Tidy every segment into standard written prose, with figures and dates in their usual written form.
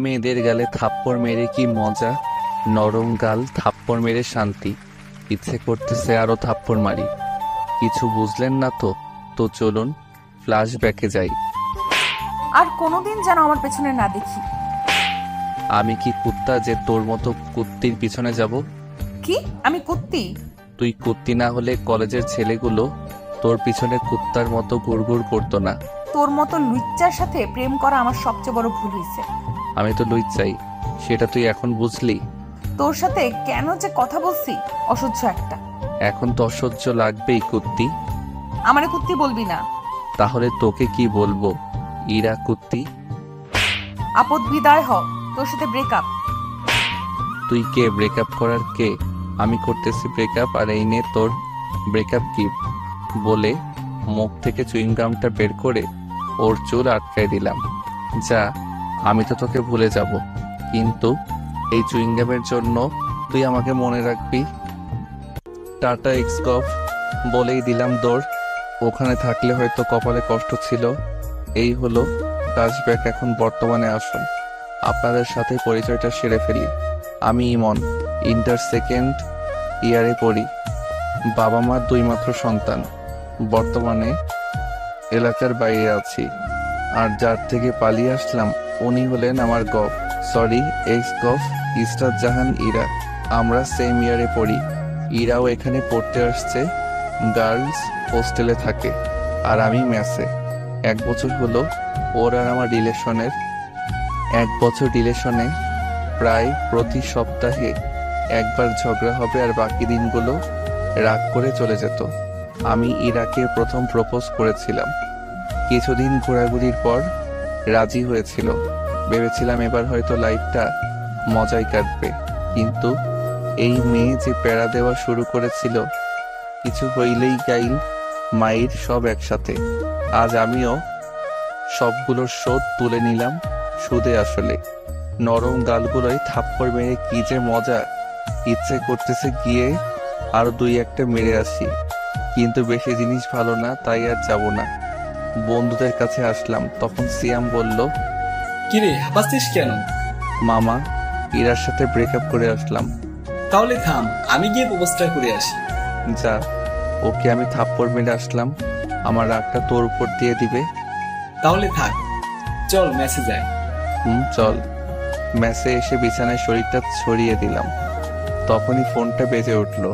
মেয়েদের গালে থাপ্পড় মেরে কি মজা, নরম গাল থাপ্পড় মেরে শান্তি, ইচ্ছে করতেছে আরো থাপ্পড় মারি। কিছু বুঝলেন না তো? তো চলুন ফ্ল্যাশব্যাকে যাই। আর কোনোদিন যেন আমার পেছনে না দেখি। আমি কি কুত্তা যে তোর মতো কুত্তির পিছনে যাব? কি আমি কুত্তি? তুই কুত্তি না হলে কলেজের ছেলেগুলো তোর পিছনে কুত্তার মতো গুড়গুড় করতো না। তোর মতো লুচ্চার সাথে প্রেম করা আমার সবচেয়ে বড় ভুল হয়েছে। আমি তো লুচ্চাই, সেটা তুই এখন বুঝলি? তোর সাথে কেন যে কথা বলছি, অসহ্য একটা। এখন তো অসহ্য লাগবেই কুত্তি। আমারে কুত্তি বলবি না। তাহলে তোকে কি বলবো? ইরা কুত্তি। আপদ বিদায় হ, তোর সাথে ব্রেকআপ। তুই কে ব্রেকআপ করার কে? আমি করতেছি ব্রেকআপ, আর এই নে তোর ব্রেকআপ গিফট বলে মুখ থেকে চুইংগামটা বের করে ওর চুল আটকায় দিলাম। যা, আমি তো তোকে ভুলে যাব, কিন্তু এই চুইংগামের জন্য তুই আমাকে মনে রাখবি। টাটা এক্সকফ বলেই দিলাম দৌড়। ওখানে থাকলে হয়তো কপালে কষ্ট ছিল। এই হলো ফ্ল্যাশব্যাক। এখন বর্তমানে আসুন, আপনাদের সাথে পরিচয়টা সেরে ফেলি। আমি ইমন, ইন্টার সেকেন্ড ইয়ারে পড়ি। বাবা মার 2 মাত্র সন্তান। বর্তমানে এলাকার বাইরে আছি। আর যার থেকে পালিয়ে আসলাম উনি হলেন আমার গফ, সরি এক্স গফ, ইসরাত জাহান ইরা। আমরা সেম ইয়ারে পড়ি। ইরাও এখানে পড়তে আসছে, গার্লস হোস্টেলে থাকে, আর আমি মেসে। 1 বছর হলো ওর আর আমার রিলেশনের। 1 বছর রিলেশনে প্রায় প্রতি সপ্তাহে একবার ঝগড়া হবে, আর বাকি দিনগুলো রাগ করে চলে যেত। আমি ইরাকে প্রথম প্রপোজ করেছিলাম। কিছুদিন ঘোরাঘুরির পর রাজি হয়েছিল। ভেবেছিলাম এবার হয়তো লাইফটা মজায় কাটবে, কিন্তু এই মেয়ে যে প্যারা দেওয়া শুরু করেছিল, কিছু হইলেই গাইল মাইর সব একসাথে। আজ আমিও সবগুলোর শোধ তুলে নিলাম সুদে আসলে। নরম গালগুলোয় থাপ্পড় মেরে কি যে মজা, ইচ্ছে করতেছে গিয়ে আরো 2-1টা মেরে আসি, কিন্তু বেশি জিনিস ভালো না, তাই আর যাব না। বন্ধুদের কাছে আসলাম, তখন সিয়াম বলল, কিরে হাসছিস কেন? মামা, ইরার সাথে ব্রেকআপ করে আসলাম। তাহলে থাম, আমি গিয়ে প্রপোজটা করে আসি। যা, ওকে আমি থাপ্পড় মেরে আসলাম, আমার রাগটা তোর উপর দিয়ে দিবে। তাহলে থাক, চল মেসে যাই। চল। মেসে এসে বিছানায় শরীরটা ছড়িয়ে দিলাম। তখনই ফোনটা বেজে উঠল।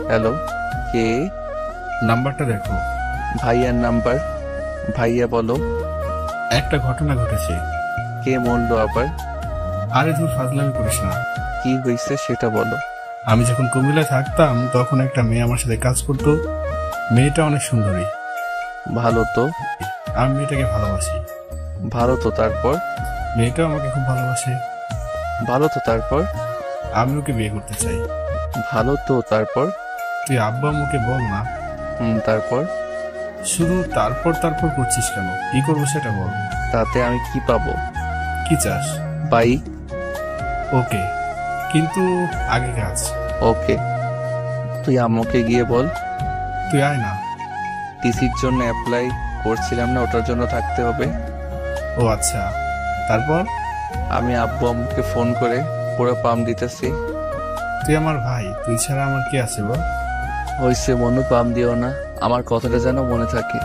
হ্যালো, কে? নাম্বারটা দেখো। ভাইয়ার নাম্বার। ভাইয়া বলো। একটা ঘটনা ঘটেছে। কে মরলো আবার? আরে দূর, ফাজলামি করিস না। কি হয়েছে সেটা বলো। আমি যখন কুমিল্লায় থাকতাম তখন একটা মেয়ে আমার সাথে কাজ করতো। মেয়েটা অনেক সুন্দরী। ভালো তো? আমি মেয়েটাকে ভালোবাসি। ভালো তো তারপর? মেয়েটাও আমাকে খুব ভালোবাসে। ভালো তো তারপর? আমি ওকে বিয়ে করতে চাই। ভালো তো তারপর? তুই আব্বা আম্মুকে বল না। তারপর? শুধু তারপর তারপর করছিস কেন? কি করবো সেটা বল। তাতে আমি কি পাবো? কি চাস? বাইক। ওকে, কিন্তু আগে কাজ। ওকে, তুই আম্মুকে গিয়ে বল। তুই আয় না। টিসির জন্য অ্যাপ্লাই করছিলাম না, ওটার জন্য থাকতে হবে। ও আচ্ছা, তারপর? আমি আব্বু আম্মুকে ফোন করে পুরো পাম দিতেছি। তুই আমার ভাই, তুই ছাড়া আমার কি আছে বল? হইছে মনু, পাম দিও না, আমার কথাটা যেন মনে থাকে।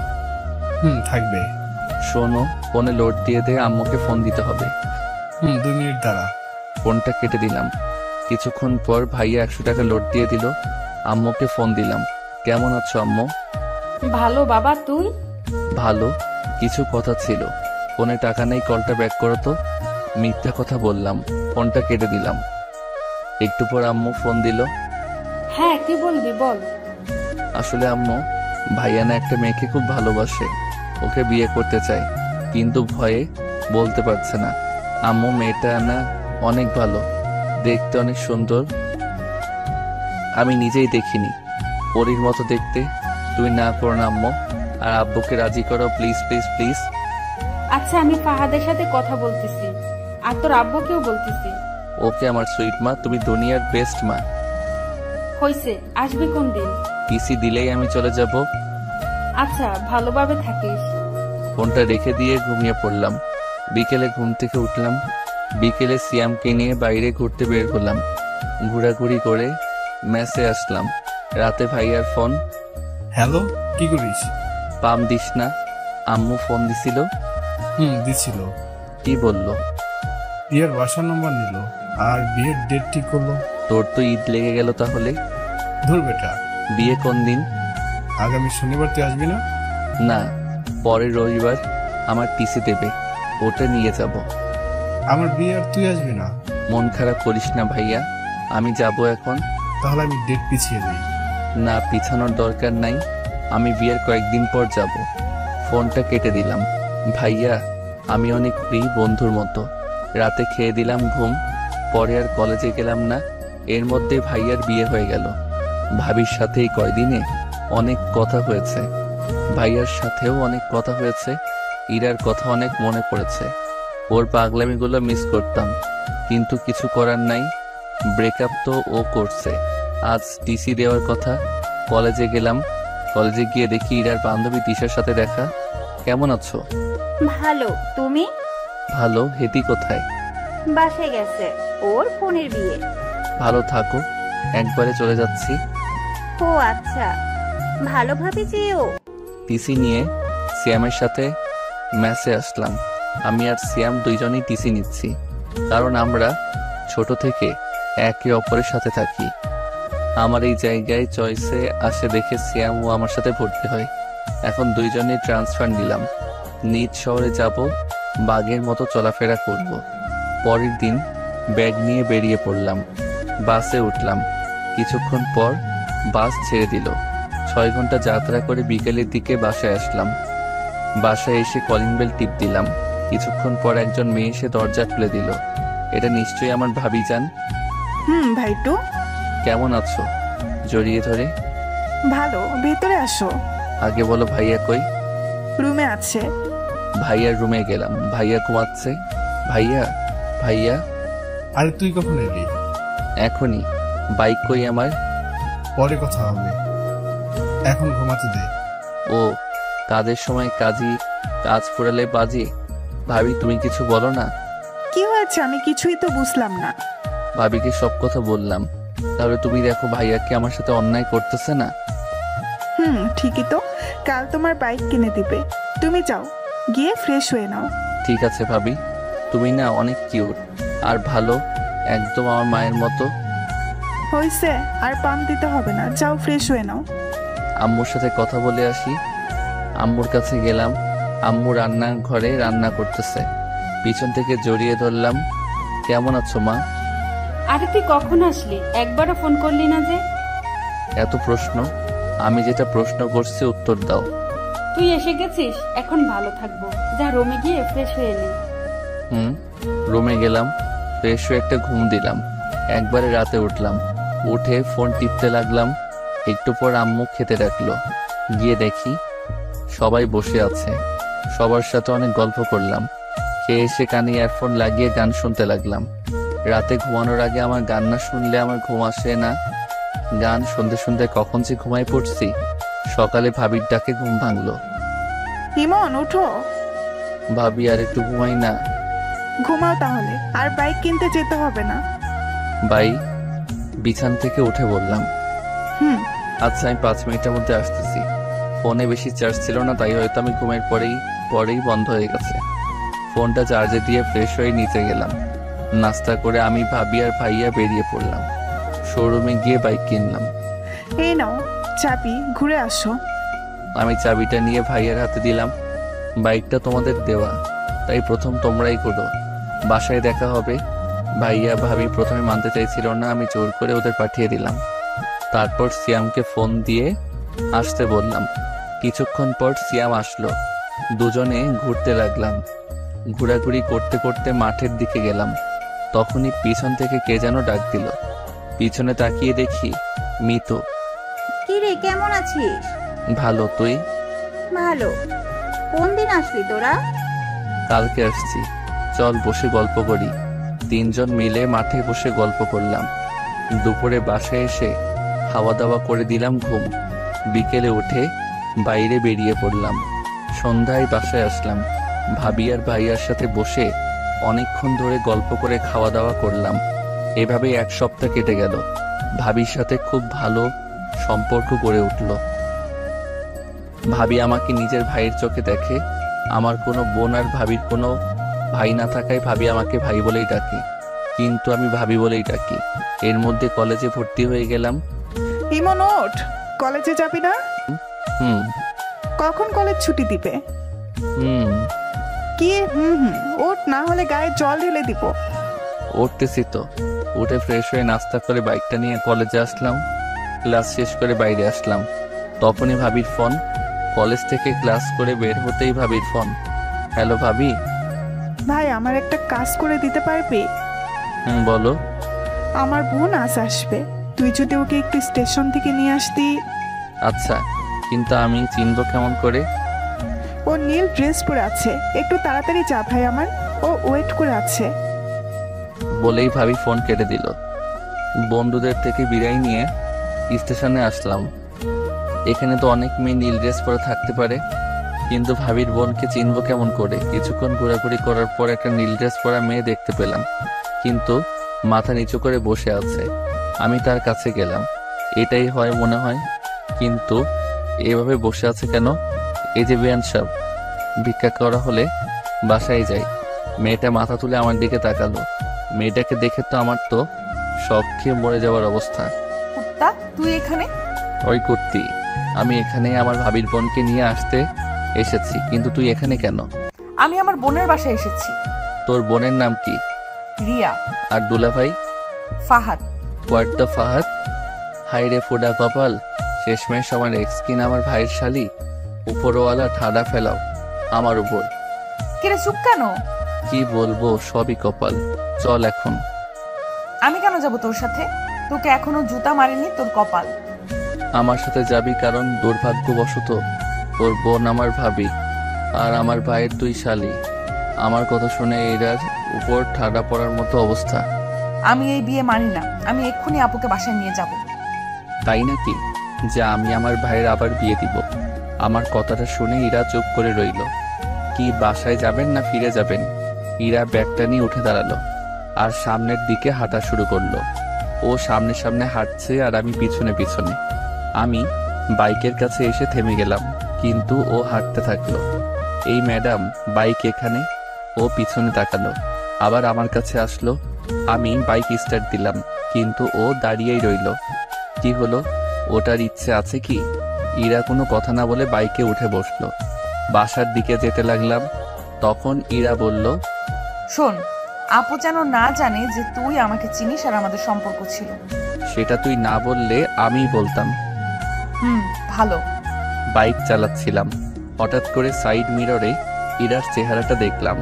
থাকবে। শোনো, ফোনে লোড দিয়ে দে, আম্মুকে ফোন দিতে হবে। 2 মিনিট দাঁড়া। ফোনটা কেটে দিলাম। কিছুক্ষণ পর ভাইয়া 100 টাকা লোড দিয়ে দিল। আম্মুকে ফোন দিলাম। কেমন আছো আম্মু? ভালো বাবা, তুই? ভালো। কিছু কথা ছিল। ফোনে টাকা নেই, কলটা ব্যাক করো তো। মিথ্যা কথা বললাম, ফোনটা কেটে দিলাম। একটু পর আম্মু ফোন দিল। হ্যাঁ, কি বলবি বল। আসলে আম্মু, ভাইয়া না একটা মেয়েকে খুব ভালোবাসে, ওকে বিয়ে করতে চায়, কিন্তু ভয়ে বলতে পারছে না। আম্মু, মেয়েটা না অনেক ভালো, দেখতে অনেক সুন্দর। আমি নিজেই দেখিনি, পরীর মতো দেখতে। তুমি না করো না আম্মু, আর আব্বুকে রাজি করো প্লিজ প্লিজ প্লিজ। আচ্ছা, আমি ফাহাদের সাথে কথা বলতেছি, আর তোর আব্বুকেও বলতেছি। ওকে আমার সুইট মা, তুমি দুনিয়ার বেস্ট মা। হইছে, আসবি কোন দিন? টিসি দিলেই আমি চলে যাব। আচ্ছা, ভালোভাবে থাকিস। ফোনটা রেখে দিয়ে ঘুমিয়ে পড়লাম। বিকেলে ঘুম থেকে উঠলাম। বিকেলে সিয়ামকে নিয়ে বাইরে ঘুরতে বের হলাম। ঘোরাঘুরি করে মেসে আসলাম। রাতে ভাইয়ার ফোন। হ্যালো, কি করিস? পাম দিস না। আম্মু ফোন দিছিল। দিছিল। কি বললো? বিয়ের বাসার নম্বর নিল আর বিয়ের ডেট ঠিক করলো। তোর তো ঈদ লেগে গেল তাহলে। ধুর বেটা, বিয়ে কোন দিন? আগামী শনিবার তুই আসবি না? না, পরের রবিবার আমার টিসি দেবে, ওটা নিয়ে যাব। আমার বিয়ে আর তুই আসবি না? মন খারাপ করিস না ভাইয়া, আমি যাব এখন। তাহলে আমি ডেট পিছিয়ে দিই। না, পিছানোর দরকার নাই, আমি বিয়ের কয়েকদিন পর যাব। ফোনটা কেটে দিলাম। ভাইয়া, আমি অনেক ফ্রি, বন্ধুর মতো। রাতে খেয়ে দিলাম ঘুম। পরে আর কলেজে গেলাম না। এর মধ্যে ভাইয়ার বিয়ে হয়ে গেল। ভাবির সাথে এই কয়দিনে অনেক কথা হয়েছে। ভাইয়ার সাথেও অনেক কথা হয়েছে। ইরার কথা অনেক মনে পড়েছে। ওর পাগলামিগুলো মিস করতাম, কিন্তু কিছু করার নাই। ব্রেকআপ তো ও করছে। আজ টিসি দেওয়ার কথা। কলেজে গেলাম। কলেজে গিয়ে দেখি ইরার বান্ধবী তিশার সাথে দেখা। কেমন আছো? ভালো, তুমি? ভালো। হেতি কোথায়? বাসায় গেছে, ওর ফোনের বিয়ে। ভালো থাকো, একবারে চলে যাচ্ছি। ও আচ্ছা, ভালোভাবে যেও। টিসি নিয়ে সিয়ামের সাথে ম্যাচে আসলাম। আমি আর সিয়াম দুইজনেই টিসি নিচ্ছি, কারণ আমরা ছোট থেকে একে অপরের সাথে থাকি। আমার এই জায়গায় চয়েসে আসে দেখে সিয়াম ও আমার সাথে ভর্তি হয়। এখন দুইজনেই ট্রান্সফার নিলাম। নিজ শহরে যাব, বাঘের মতো চলাফেরা করব। পরের দিন ব্যাগ নিয়ে বেরিয়ে পড়লাম। বাসে উঠলাম। কিছুক্ষণ পর বাস ছেড়ে দিল। 6 ঘন্টা যাত্রা করে বিকেলের দিকে বাসায় আসলাম। বাসায় এসে কলিং বেল টিপ দিলাম। কিছুক্ষণ পর একজন মেয়ে এসে দরজা খুলে দিল। এটা নিশ্চয়ই আমার ভাবি যান। ভাইটু, কেমন আছো? জড়িয়ে ধরে। ভালো, ভেতরে আসো। আগে বলো ভাইয়া কই? রুমে আছে। ভাইয়ার রুমে গেলাম। ভাইয়া ঘুমাচ্ছে। ভাইয়া, ভাইয়া। আরে তুই কখন এলি? এখনই। বাইক কই আমার? পরে কথা হবে, এখন ঘুমাতে দে। ও, কাজের সময় কাজী, কাজ ফুরালে বাজি। ভাবি, তুমি কিছু বলো না। কি হয়েছে? আমি কিছুই তো বুঝলাম না। ভাবিকে সব কথা বললাম। তাহলে তুমি দেখো ভাইয়াকে আমার সাথে অন্যায় করতেছে না। ঠিকই তো। কাল তোমার বাইক কিনে দিবে, তুমি যাও, গিয়ে ফ্রেশ হয়ে নাও। ঠিক আছে ভাবি, তুমি না অনেক কিউট আর ভালো, একদম আমার মায়ের মতো। হয়েছে, আর পাম্প দিতে হবে না, যাও ফ্রেশ হয়ে নাও। আম্মুর সাথে কথা বলে আসি। আম্মুর কাছে গেলাম। আম্মু রান্নার ঘরে রান্না করতেছে। পিছন থেকে জড়িয়ে ধরলাম। কেমন আছো মা? আরে তুই কখন আসলি? একবারও ফোন করলি না যে? এত প্রশ্ন? আমি যেটা প্রশ্ন করছি উত্তর দাও। তুই এসে গেছিস, এখন ভালো থাকবো। যা রুমে গিয়ে ফ্রেশ হয়ে নে। রুমে গেলাম, ফ্রেশ হয়ে একটা ঘুম দিলাম। একবারে রাতে উঠলাম। উঠে ফোন টিপতে লাগলাম। একটু পর আম্মু খেতে ডাকলো। গিয়ে দেখি সবাই বসে আছে। সবার সাথে অনেক গল্প করলাম। খেয়ে এসে কানে ইয়ারফোন লাগিয়ে গান শুনতে লাগলাম। রাতে ঘুমানোর আগে আমার গান না শুনলে আমার ঘুম আসে না। গান শুনতে শুনতে কখন যে ঘুমায় পড়ছি। সকালে ভাবির ডাকে ঘুম ভাঙলো। ইমন, উঠো। ভাবি, আর একটু ঘুমাই না? ঘুমাও তাহলে, আর বাইক কিনতে যেতে হবে না। বাই। বিছান থেকে উঠে বললাম। হুম আচ্ছা, আমি 5 মিনিটের মধ্যে আসতেছি। ফোনে বেশি চার্জ ছিল না, তাই হয়তো আমি ঘুমের পরেই বন্ধ হয়ে গেছে। ফোনটা চার্জে দিয়ে ফ্রেশ হয়ে নিচে গেলাম। নাস্তা করে আমি, ভাবি আর ভাইয়া বেরিয়ে পড়লাম। শোরুমে গিয়ে বাইক কিনলাম। এই নাও চাবি, ঘুরে আসো। আমি চাবিটা নিয়ে ভাইয়ার হাতে দিলাম। বাইকটা তোমাদের দেওয়া, তাই প্রথম তোমরাই করো, বাসায় দেখা হবে। ভাইয়া ভাবি প্রথমে মানতে চাইছিল না, আমি জোর করে ওদের পাঠিয়ে দিলাম। তারপর সিয়ামকে ফোন দিয়ে আসতে বললাম। কিছুক্ষণ পর সিয়াম আসলো। দুজনে ঘুরতে লাগলাম। ঘোরাঘুরি করতে করতে মাঠের দিকে গেলাম। তখনই পিছন থেকে কে যেন ডাক দিল। পিছনে তাকিয়ে দেখি মিতু। কি রে, কেমন আছিস? ভালো, তুই? ভালো। কোন দিন আসলি তোরা? কালকে আসছি। চল বসে গল্প করি। 3 জন মিলে মাঠে বসে গল্প করলাম। দুপুরে বাসায় এসে খাওয়া দাওয়া করে দিলাম ঘুম। বিকেলে উঠে বাইরে বেরিয়ে পড়লাম। সন্ধ্যায় বাসায় আসলাম। ভাবি আর ভাইয়ার সাথে বসে অনেকক্ষণ ধরে গল্প করে খাওয়া দাওয়া করলাম। এভাবে 1 সপ্তাহ কেটে গেল। ভাবির সাথে খুব ভালো সম্পর্ক গড়ে উঠল। ভাবি আমাকে নিজের ভাইয়ের চোখে দেখে। আমার কোনো বোন আর ভাবির কোনো ভাই না থাকায় ভাবি আমাকে ভাই বলেই ডাকে, কিন্তু আমি ভাবি বলেই ডাকি। এর মধ্যে কলেজে ভর্তি হয়ে গেলাম। ইমন ওঠ, কলেজে যাবি না? হুম কখন কলেজ ছুটি দিবে? হুম কি ওঠ, না হলে গায়ে জল ঢেলে দিব। উঠতেছি তো। উঠে ফ্রেশ হয়ে নাস্তা করে বাইকটা নিয়ে কলেজে আসলাম। ক্লাস শেষ করে বাইরে আসলাম, তখনই ভাবির ফোন। কলেজ থেকে ক্লাস করে বের হতেই ভাবির ফোন। হ্যালো ভাবি। ভাই, আমার একটা কাজ করে দিতে পারবি? বলো। আমার বোন আজ আসবে, তুই যদি ওকে একটু স্টেশন থেকে নিয়ে আসতি। আচ্ছা, কিন্তু আমি চিনবো কেমন করে? ও নীল ড্রেস পরে আছে, একটু তাড়াতাড়ি যা ভাই, আমার ও ওয়েট করে আছে। বলেই ভাবি ফোন কেটে দিল। বন্ধুদের থেকে বিদায় নিয়ে স্টেশনে আসলাম। এখানে তো অনেক মেয়ে নীল ড্রেস পরে থাকতে পারে, কিন্তু ভাবির বোনকে চিনবো কেমন করে? কিছুক্ষণ ঘোরাঘুরি করার পর একটা নীল ড্রেস পরা মেয়ে দেখতে পেলাম, কিন্তু মাথা নিচু করে বসে আছে। আমি তার কাছে গেলাম। এটাই হয় মনে হয়, কিন্তু এভাবে বসে আছে কেন? এই যে বেয়ান সাহেব, ভিক্ষা করা হলে বাসায় যাই। মেয়েটা মাথা তুলে আমার দিকে তাকালো। মেয়েটাকে দেখে তো আমার তো শখ খেয়ে মরে যাওয়ার অবস্থা। কুত্তা, তুই এখানে? ওই কুত্তি, আমি এখানে আমার ভাবির বোনকে নিয়ে আসতে এসেছি, কিন্তু তুই এখানে কেন? আমি আমার বোনের বাসায় এসেছি। তোর বোনের নাম কি? রিয়া। আর দুলা ভাই? ফাহাদ। What the Fahad? হাই রে ফোডা কপাল, শেষমেশ আমার এক্স কিনা আমার ভাইয়ের শালি। উপরওয়ালা ঠাডা ফেলাও আমার উপর। কিরে চুপ কেন? কি বলবো, সবই কপাল। চল এখন। আমি কেন যাব তোর সাথে? তোকে এখনো জুতা মারেনি তোর কপাল। আমার সাথে যাবি কারণ দুর্ভাগ্যবশত তোর বোন আমার ভাবি, আর আমার ভাইয়ের তুই শালি। আমার কথা শুনে এরার উপর ঠাডা পড়ার মতো অবস্থা। আমি এই বিয়ে মানি না। আমি এক্ষুনি আপুকে বাসায় নিয়ে যাব। তাই নাকি? যে আমি আমার ভাইয়ের আবার বিয়ে দিব? আমার কথাটা শুনে ইরা চুপ করে রইল। কি বাসায় যাবেন না ফিরে যাবেন? ইরা ব্যাগটা নিয়ে উঠে দাঁড়ালো আর সামনের দিকে হাঁটা শুরু করলো। ও সামনে সামনে হাঁটছে আর আমি পিছনে পিছনে। আমি বাইকের কাছে এসে থেমে গেলাম, কিন্তু ও হাঁটতে থাকলো। এই ম্যাডাম, বাইক এখানে? ও পিছনে তাকালো, আবার আমার কাছে আসলো। আমি বাইক স্টার্ট দিলাম, কিন্তু ও দাঁড়িয়েই রইল। কি হলো? ওটার ইচ্ছে আছে কি? ইরা কোনো কথা না বলে বাইকে উঠে বসলো। বাসার দিকে যেতে লাগলাম, তখন ইরা বলল, শোন, আপু যেন না জানে যে তুই আমাকে চিনিস আর আমাদের সম্পর্ক ছিল। সেটা তুই না বললে আমিই বলতাম। ভালো। বাইক চালাচ্ছিলাম, হঠাৎ করে সাইড মিররে ইরার চেহারাটা দেখলাম।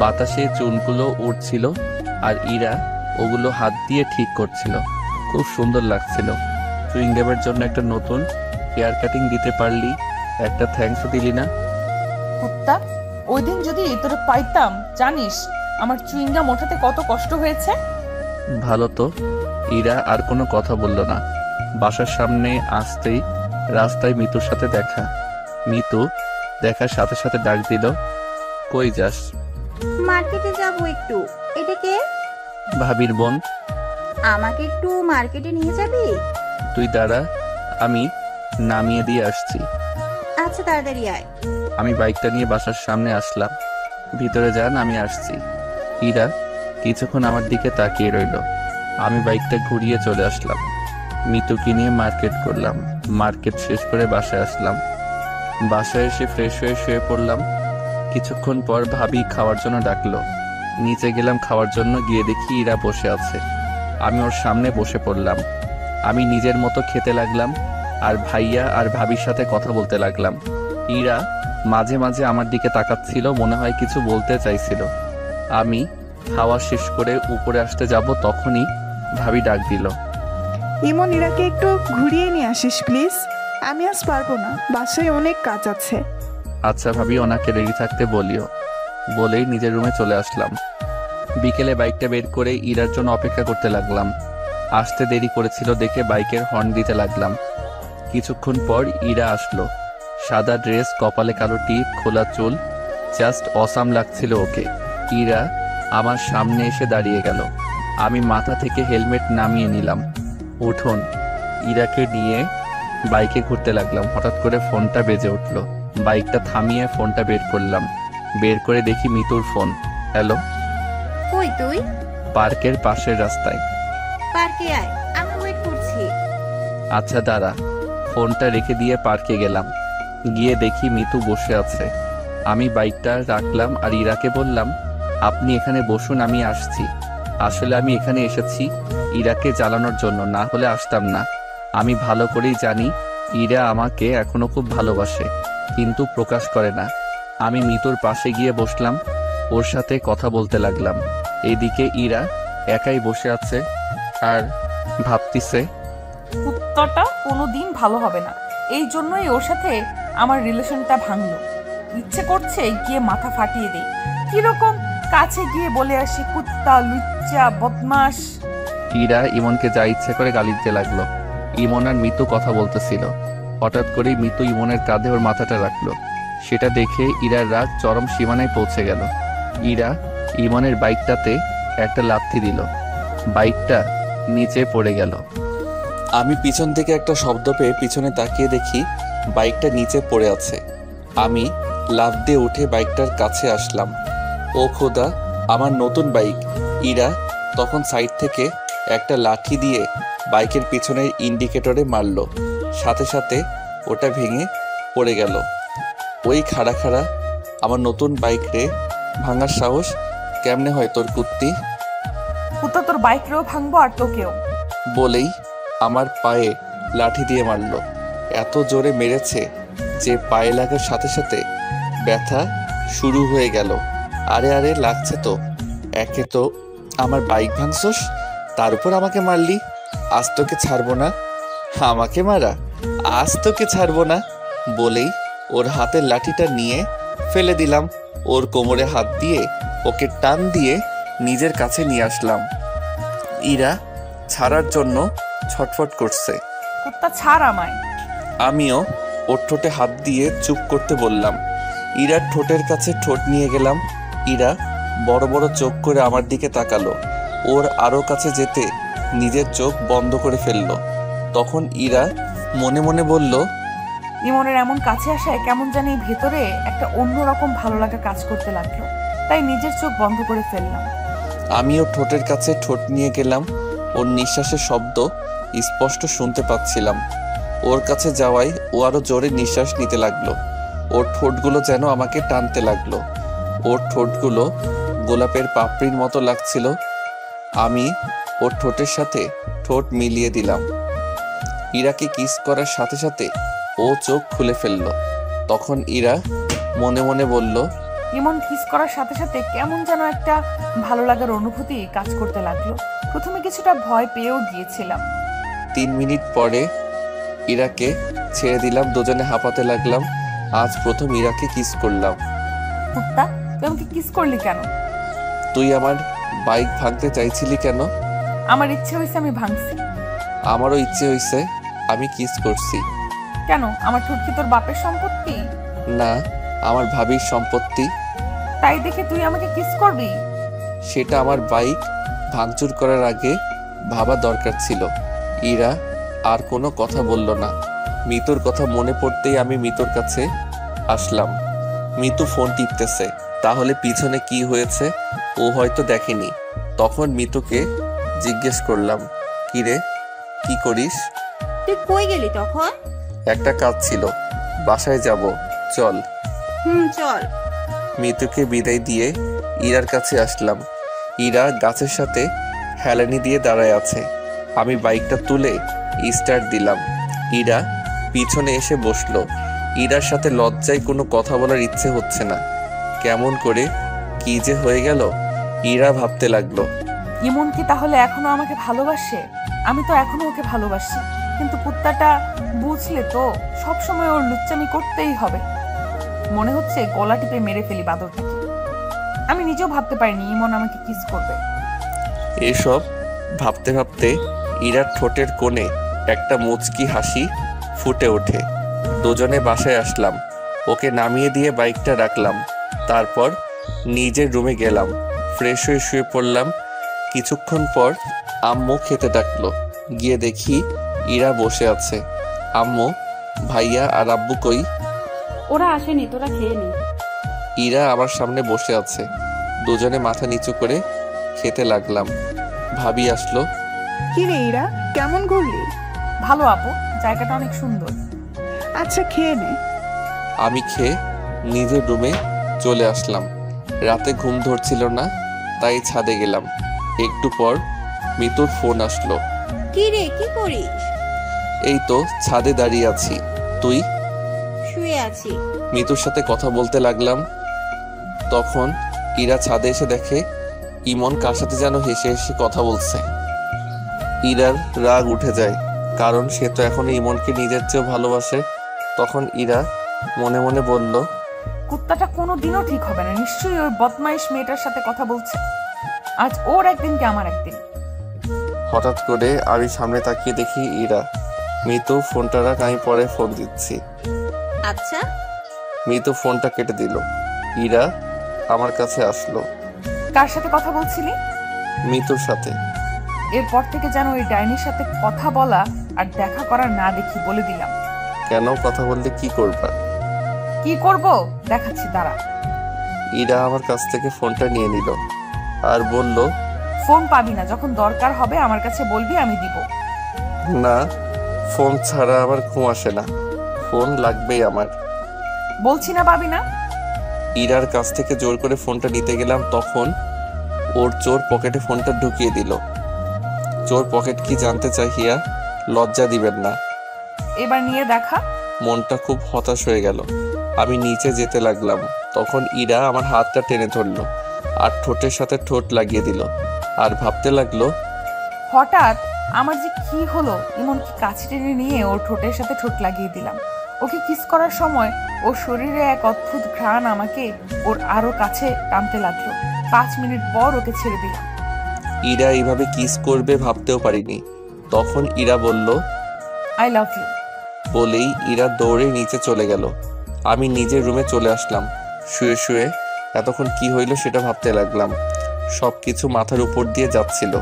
বাতাসে চুলগুলো উড়ছিল আর ইরা ওগুলো হাত দিয়ে ঠিক করছিল। খুব সুন্দর লাগছিল। চুইংগামের জন্য একটা নতুন হেয়ার কাটিং দিতে পারলি, একটা থ্যাঙ্কসও দিলি না। কুত্তা, ওই দিন যদি তোরে পাইতাম, জানিস আমার চুইংগাম ওঠাতে কত কষ্ট হয়েছে। ভালো তো। ইরা আর কোনো কথা বলল না। বাসার সামনে আসতেই রাস্তায় মিতুর সাথে দেখা। মিতু দেখার সাথে সাথে ডাক দিল, কই যাস? মার্কেটে যাব একটু। এটা কে? ভাবির বোন। আমাকে একটু মার্কেটে নিয়ে যাবি? তুই দাঁড়া, আমি নামিয়ে দিয়ে আসছি। আচ্ছা, তাড়াতাড়ি আয়। আমি বাইকটা নিয়ে বাসার সামনে আসলাম। ভিতরে যান, আমি আসছি। ইরা কিছুক্ষণ আমার দিকে তাকিয়ে রইল। আমি বাইকটা ঘুরিয়ে চলে আসলাম। মিতুকে নিয়ে মার্কেট করলাম। মার্কেট শেষ করে বাসায় আসলাম। বাসায় এসে ফ্রেশ হয়ে শুয়ে পড়লাম। কিছুক্ষণ পর ভাবি খাওয়ার জন্য ডাকলো। নিচে গেলাম খাওয়ার জন্য, গিয়ে দেখি ইরা বসে আছে। আমি ওর সামনে বসে পড়লাম। আমি নিজের মতো খেতে লাগলাম আর ভাইয়া আর ভাবির সাথে কথা বলতে লাগলাম। ইরা মাঝে মাঝে আমার দিকে তাকাচ্ছিল, মনে হয় কিছু বলতে চাইছিল। আমি খাওয়া শেষ করে উপরে আসতে যাব, তখনই ভাবি ডাক দিল, ইমন, ইরাকে একটু ঘুরিয়ে নিয়ে আসিস প্লিজ। আমি আজ পারবো না, বাসায় অনেক কাজ আছে। আচ্ছা ভাবি, ওনাকে রেডি থাকতে বলিও। বলেই নিজের রুমে চলে আসলাম। বিকেলে বাইকটা বের করে ইরার জন্য অপেক্ষা করতে লাগলাম। আসতে দেরি করেছিল দেখে বাইকের হর্ন দিতে লাগলাম। কিছুক্ষণ পর ইরা আসলো। সাদা ড্রেস, কপালে কালো টিপ, খোলা চুল, জাস্ট অসাম লাগছিল ওকে। ইরা আমার সামনে এসে দাঁড়িয়ে গেল। আমি মাথা থেকে হেলমেট নামিয়ে নিলাম। উঠুন। ইরাকে নিয়ে বাইকে ঘুরতে লাগলাম। হঠাৎ করে ফোনটা বেজে উঠল। বাইকটা থামিয়ে ফোনটা বের করলাম। বের করে দেখি মিতুর ফোন। হ্যালো। কই তুই? পার্কের পাশের রাস্তায়। পার্কে আয়, আমি ওয়েট করছি। আচ্ছা দাঁড়া। ফোনটা রেখে দিয়ে পার্কে গেলাম। গিয়ে দেখি মিতু বসে আছে। আমি বাইকটা রাখলাম আর ইরাকে বললাম, আপনি এখানে বসুন, আমি আসছি। আসলে আমি এখানে এসেছি ইরাকে জ্বালানোর জন্য, না হলে আসতাম না। আমি ভালো করেই জানি ইরা আমাকে এখনো খুব ভালোবাসে, কিন্তু প্রকাশ করে না। আমি মিতুর পাশে গিয়ে বসলাম, ওর সাথে কথা বলতে লাগলাম। এইদিকে ইরা একাই বসে আছে আর ভাবতিছে উত্তরটা কোনোদিন ভালো হবে না। এই জন্যই ওর সাথে আমার রিলেশনটা ভাঙলো। ইচ্ছে করছে গিয়ে মাথা ফাটিয়ে দেই। কিরকম কাছে গিয়ে বলে আসি, কুত্তা, লুচ্চা, বদমাস। ইরা ইমনকে যা ইচ্ছে করে গালি দিতে লাগলো। ইমন আর মিতু কথা বলতেছিল। হঠাৎ করেই মিতু ইমনের কাঁধে ওর মাথাটা রাখলো। সেটা দেখে ইরার রাগ চরম সীমানায় পৌঁছে গেল। ইরা ইমনের বাইকটাতে একটা লাথি দিল। বাইকটা নিচে পড়ে গেল। আমি পিছন থেকে একটা শব্দ পেয়ে পিছনে তাকিয়ে দেখি বাইকটা নিচে পড়ে আছে। আমি লাফ দিয়ে উঠে বাইকটার কাছে আসলাম। ও খোদা, আমার নতুন বাইক! ইরা তখন সাইড থেকে একটা লাঠি দিয়ে বাইকের পিছনের ইন্ডিকেটরে মারল। সাথে সাথে ওটা ভেঙে পড়ে গেল। ওই খাড়া খাড়া আমার নতুন বাইক রে ভাঙার সাহস কেমনে হয় তোর কুত্তি? কুত্তা, তোর বাইকরেও ভাঙবো আর তোকেও। বলেই আমার পায়ে লাঠি দিয়ে মারল। এত জোরে মেরেছে যে পায়ে লাগার সাথে সাথে ব্যথা শুরু হয়ে গেল। আরে আরে লাগছে তো। একে তো আমার বাইক ভাঙছস, তার উপর আমাকে মারলি। আজ তোকে ছাড়বো না। আমাকে মারা, আজ তোকে ছাড়বো না বলেই ওর হাতের লাঠিটা নিয়ে ফেলে দিলাম। ওর কোমরে হাত দিয়ে ওকে টান দিয়ে নিজের কাছে নিয়ে আসলাম। ইরা ছাড়ার জন্য ছটফট করছে। কুত্তা, ছাড় আমায়। আমিও ওর ঠোঁটে হাত দিয়ে চুপ করতে বললাম। ইরার ঠোঁটের কাছে ঠোঁট নিয়ে গেলাম। ইরা বড় বড় চোখ করে আমার দিকে তাকালো। ওর আরো কাছে যেতে নিজের চোখ বন্ধ করে ফেললো। তখন ইরা মনে মনে বলল, ইমনের এমন কাছে আসায় কেমন জানি ভেতরে একটা অন্যরকম ভালো লাগা কাজ করতে লাগলো। তাই নিজের চোখ বন্ধ করে ফেললাম। আমিও ঠোঁটের কাছে ঠোঁট নিয়ে গেলাম। ওর নিঃশ্বাসের শব্দ স্পষ্ট শুনতে পাচ্ছিলাম। ওর কাছে যাওয়ায় ও আরো জোরে নিঃশ্বাস নিতে লাগলো। ওর ঠোঁটগুলো যেন আমাকে টানতে লাগলো। ওর ঠোঁটগুলো গোলাপের পাপড়ির মতো লাগছিল। আমি ওর ঠোঁটের সাথে ঠোঁট মিলিয়ে দিলাম। ইরাকে কিস করার সাথে সাথে ও চোখ খুলে ফেলল। তখন ইরা মনে মনে বলল, ইমন কিস করার সাথে সাথে কেমন যেন একটা ভালো লাগার অনুভূতি কাজ করতে লাগলো। প্রথমে কিছুটা ভয় পেয়েও গিয়েছিলাম। 3 মিনিট পরে ইরাকে ছেড়ে দিলাম। দুজনে হাঁপাতে লাগলাম। আজ প্রথম ইরাকে কিস করলাম। কুত্তা, তুই আমাকে কিস করলি কেন? তুই আমার বাইক ভাঙতে চাইছিলি কেন? আমার ইচ্ছে হয়েছে, আমি ভাঙছি। আমারও ইচ্ছে হয়েছে, আমি কিস করছি। কেন? আমার ঠোঁট কি তোর বাপের সম্পত্তি? না, আমার ভাবির সম্পত্তি। তাই দেখে তুই আমাকে কিস করবি? সেটা আমার বাইক ভাঙচুর করার আগে ভাবা দরকার ছিল। ইরা আর কোনো কথা বলল না। মিতুর কথা মনে পড়তেই আমি মিতুর কাছে আসলাম। মিতু ফোন টিপতেছে। তাহলে পিছনে কি হয়েছে ও হয়তো দেখেনি। তখন মিতুকে জিজ্ঞেস করলাম, কিরে, কি করিস? তুই কই গেলি তখন? একটা কাজ ছিল, বাসায় যাব, চল। চল। মিতুকে বিদায় দিয়ে ইরার কাছে আসলাম। ইরা গাছের সাথে হেলানি দিয়ে দাঁড়ায় আছে। আমি বাইকটা তুলে স্টার্ট দিলাম। ইরা পিছনে এসে বসলো। ইরার সাথে লজ্জায় কোনো কথা বলার ইচ্ছে হচ্ছে না। কেমন করে কি যে হয়ে গেল ইরা ভাবতে লাগলো। ইমন কি তাহলে এখনো আমাকে ভালোবাসে? আমি তো এখনো ওকে ভালোবাসি, কিন্তু কুত্তাটা বুঝলে তো সবসময় ওর লুচ্চামি করতেই হবে। মনে হচ্ছে গলা টিপে মেরে ফেলি বাদরটাকে। আমি নিজেও ভাবতে পারিনি ইমন আমাকে কিস করবে। এসব ভাবতে ভাবতে ইরার ঠোঁটের কোণে একটা মুচকি হাসি ফুটে ওঠে। দুজনে বাসায় আসলাম। ওকে নামিয়ে দিয়ে বাইকটা রাখলাম। তারপর নিজের রুমে গেলাম। ফ্রেশ হয়ে শুয়ে পড়লাম। কিছুক্ষণ পর আম্মু খেতে ডাকলো। গিয়ে দেখি ইরা বসে আছে। আম্মু, ভাইয়া আর আব্বু কই? ওরা আসেনি, তোরা খেয়ে নি। ইরা আমার সামনে বসে আছে। দুজনে মাথা নিচু করে খেতে লাগলাম। ভাবি আসলো। কি রে ইরা, কেমন ঘুরলি? ভালো আপু, জায়গাটা অনেক সুন্দর। আচ্ছা খেয়ে নে। আমি খেয়ে নিজের রুমে চলে আসলাম। রাতে ঘুম ধরছিল না, তাই ছাদে গেলাম। একটু পর মিতুর ফোন আসলো। কি রে, কি করিস? এই তো ছাদে দাঁড়িয়ে আছি। তুই? শুয়ে আছি। মিতুর সাথে কথা বলতে লাগলাম। তখন ইরা ছাদে এসে দেখে ইমন কার সাথে যেন হেসে হেসে কথা বলছে। ইরার রাগ উঠে যায়, কারণ সে তো এখন ইমনকে নিজের চেয়েও ভালোবাসে। তখন ইরা মনে মনে বলল, কুত্তাটা কোনোদিনও ঠিক হবে না, নিশ্চয়ই ওই বদমাইশ মেয়েটার সাথে কথা বলছে। আজ ওর একদিন কি আমার একদিন। হঠাৎ করে আমি সামনে তাকিয়ে দেখি ইরা। মিতু ফোনটা রাখ, আমি পরে ফোন দিচ্ছি। আচ্ছা। মিতু ফোনটা কেটে দিল। ইরা আমার কাছে আসলো। কার সাথে কথা বলছিলি? মিতুর সাথে। এরপর থেকে যেন ওই ডাইনির সাথে কথা বলা আর দেখা করা না দেখি, বলে দিলাম। কেন? কথা বললে কি করবা? কি করব দেখাচ্ছি, দাঁড়া। ইরা আমার কাছ থেকে ফোনটা নিয়ে নিল আর বলল, ফোন পাবি না, যখন দরকার হবে আমার কাছে বলবি, আমি দিব। না, ফোন ছাড়া আমার ঘুম আসে না, ফোন লাগবেই আমার। বলছি না পাবি না। ইরার কাছ থেকে জোর করে ফোনটা নিতে গেলাম, তখন ওর চোর পকেটে ফোনটা ঢুকিয়ে দিল। চোর পকেট কি জানতে চাহিয়া লজ্জা দিবেন না। এবার নিয়ে দেখা। মনটা খুব হতাশ হয়ে গেল। আমি নিচে যেতে লাগলাম। তখন ইরা আমার হাতটা টেনে ধরলো আর ঠোঁটের সাথে ঠোঁট লাগিয়ে দিল আর ভাবতে লাগলো, হঠাৎ আমার যে কি হলো, এমনকি কাছে টেনে নিয়ে ওর ঠোঁটের সাথে ঠোঁট লাগিয়ে দিলাম। ওকে কিস করার সময় ওর শরীরে এক অদ্ভুত ঘ্রাণ আমাকে ওর আরো কাছে টানতে লাগলো। 5 মিনিট পর ওকে ছেড়ে দিলাম। ইরা এইভাবে কিস করবে ভাবতেও পারিনি। তখন ইরা বলল, আই লাভ ইউ। বলেই ইরা দৌড়ে নিচে চলে গেল। আমি নিজের রুমে চলে আসলাম। শুয়ে শুয়ে এতক্ষণ কি হইল সেটা ভাবতে লাগলাম। সব কিছু মাথার উপর দিয়ে যাচ্ছিল।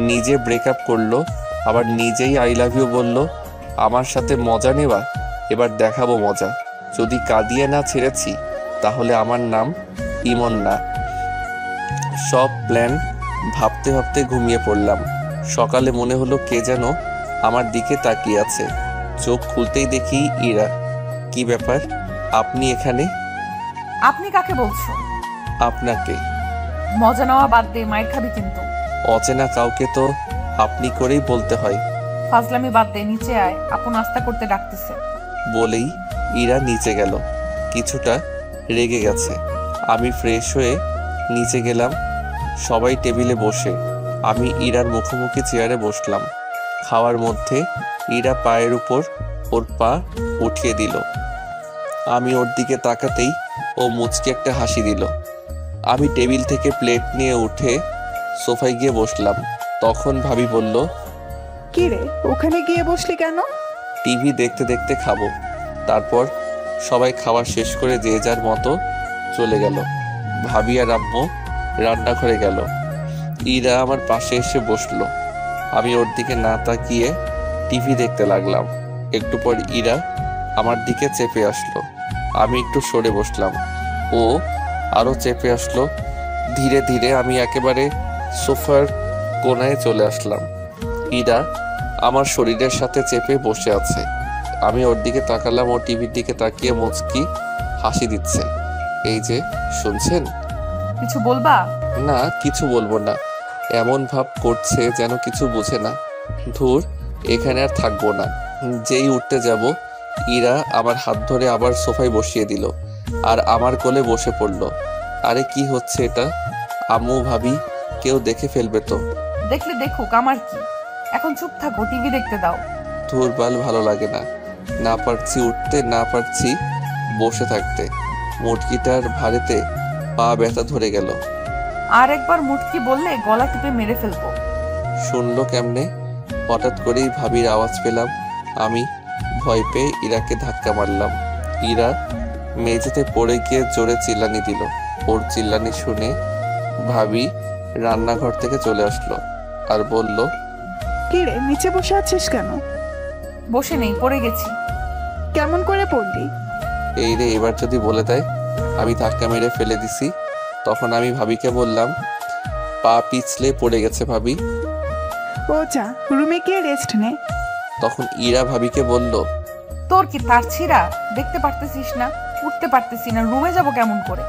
নিজে ব্রেকআপ করলো, আবার নিজেই আই লাভ ইউ বলল। আমার সাথে মজা নেওয়া, এবার দেখাবো মজা। যদি কাঁদিয়ে না ছেড়েছি তাহলে আমার নাম ইমন না। সব প্ল্যান ভাবতে ভাবতে ঘুমিয়ে পড়লাম। সকালে মনে হলো কে যেন আমার দিকে তাকিয়ে আছে। চোখ খুলতেই দেখি ইরা। কি ব্যাপার, আপনি এখানে? আপনি কাকে বলছো? আপনাকে। মজা নেওয়া বাদ দে, মাইর খাবি কিন্তু। অচেনা কাউকে তো আপনি করেই বলতে হয়। ফাজলামি বাদ দে, নিচে আয়, আপু নাস্তা করতে ডাকতেছে। বলেই ইরা নিচে গেল। কিছুটা রেগে গেছে। আমি ফ্রেশ হয়ে নিচে গেলাম। সবাই টেবিলে বসে, আমি ইরার মুখোমুখি চেয়ারে বসলাম। খাওয়ার মধ্যে ইরা পায়ের উপর ওর পা উঠিয়ে দিল। আমি ওর দিকে তাকাতেই ও মুচকি একটা হাসি দিল। আমি টেবিল থেকে প্লেট নিয়ে উঠে সোফায় গিয়ে বসলাম। তখন ভাবি বলল, কি রে, ওখানে গিয়ে বসলি কেন? টিভি দেখতে দেখতে খাবো। তারপর সবাই খাওয়া শেষ করে যে যার মতো চলে গেল। ভাবি আর আম্মু রান্নাঘরে গেল। ইরা আমার পাশে এসে বসলো। আমি ওর দিকে না তাকিয়ে টিভি দেখতে লাগলাম। একটু পর ইরা আমার দিকে চেপে আসলো। আমি একটু সরে বসলাম। ও আরো চেপে আসলো। ধীরে ধীরে আমি একেবারে সোফার কোনায় চলে আসলাম। ইরা আমার শরীরের সাথে চেপে বসে আছে। আমি ওর দিকে তাকালাম। ও টিভির দিকে তাকিয়ে মুচকি হাসি দিচ্ছে। এই যে, শুনছেন? কিছু বলবা? না, কিছু বলবো না। এমন ভাব করছে যেন কিছু বুঝে না। ধুর, এখানে আর থাকবো না। যেই উঠতে যাব, ইরা আমার হাত ধরে আবার সোফায় বসিয়ে দিল আর আমার কোলে বসে পড়ল। আরে কি হচ্ছে এটা? আম্মু, ভাবি কেউ দেখে ফেলবে তো। দেখলে দেখুক, আমার কি। এখন চুপ থাকো, টিভি দেখতে দাও। ধুরবাল, ভালো লাগে না। না পারছি উঠতে, না পারছি বসে থাকতে। মুটকিটার ভারেতে পা ব্যথা ধরে গেল। আর একবার মুটকি বললে গলা টিপে মেরে ফেলবো। শুনলো কেমনে? হঠাৎ করেই ভাবির আওয়াজ পেলাম। আমি ভয় পেয়ে ইরাকে ধাক্কা মারলাম। ইরা মেঝেতে পড়ে গিয়ে জোরে চিল্লানি দিল। ওর চিল্লানি শুনে ভাবি রান্নাঘর থেকে চলে আসলো আর বলল, কি রে, নিচে বসে আছিস কেন? বসে নেই, পড়ে গেছি। কেমন করে পড়লি? এই রে, এবার যদি বলে দেয় আমি ধাক্কা মেরে ফেলে দিছি। তখন আমি ভাবিকে বললাম, পা পিছলে পড়ে গেছে ভাবি। ও যা, রুমে গিয়ে রেস্ট নে। তখন ইরা ভাবিকে বলল, তোর কি তার ছিঁড়া? দেখতে পারতেছিস না? উঠতে পারতেছি না, রুমে যাব কেমন করে?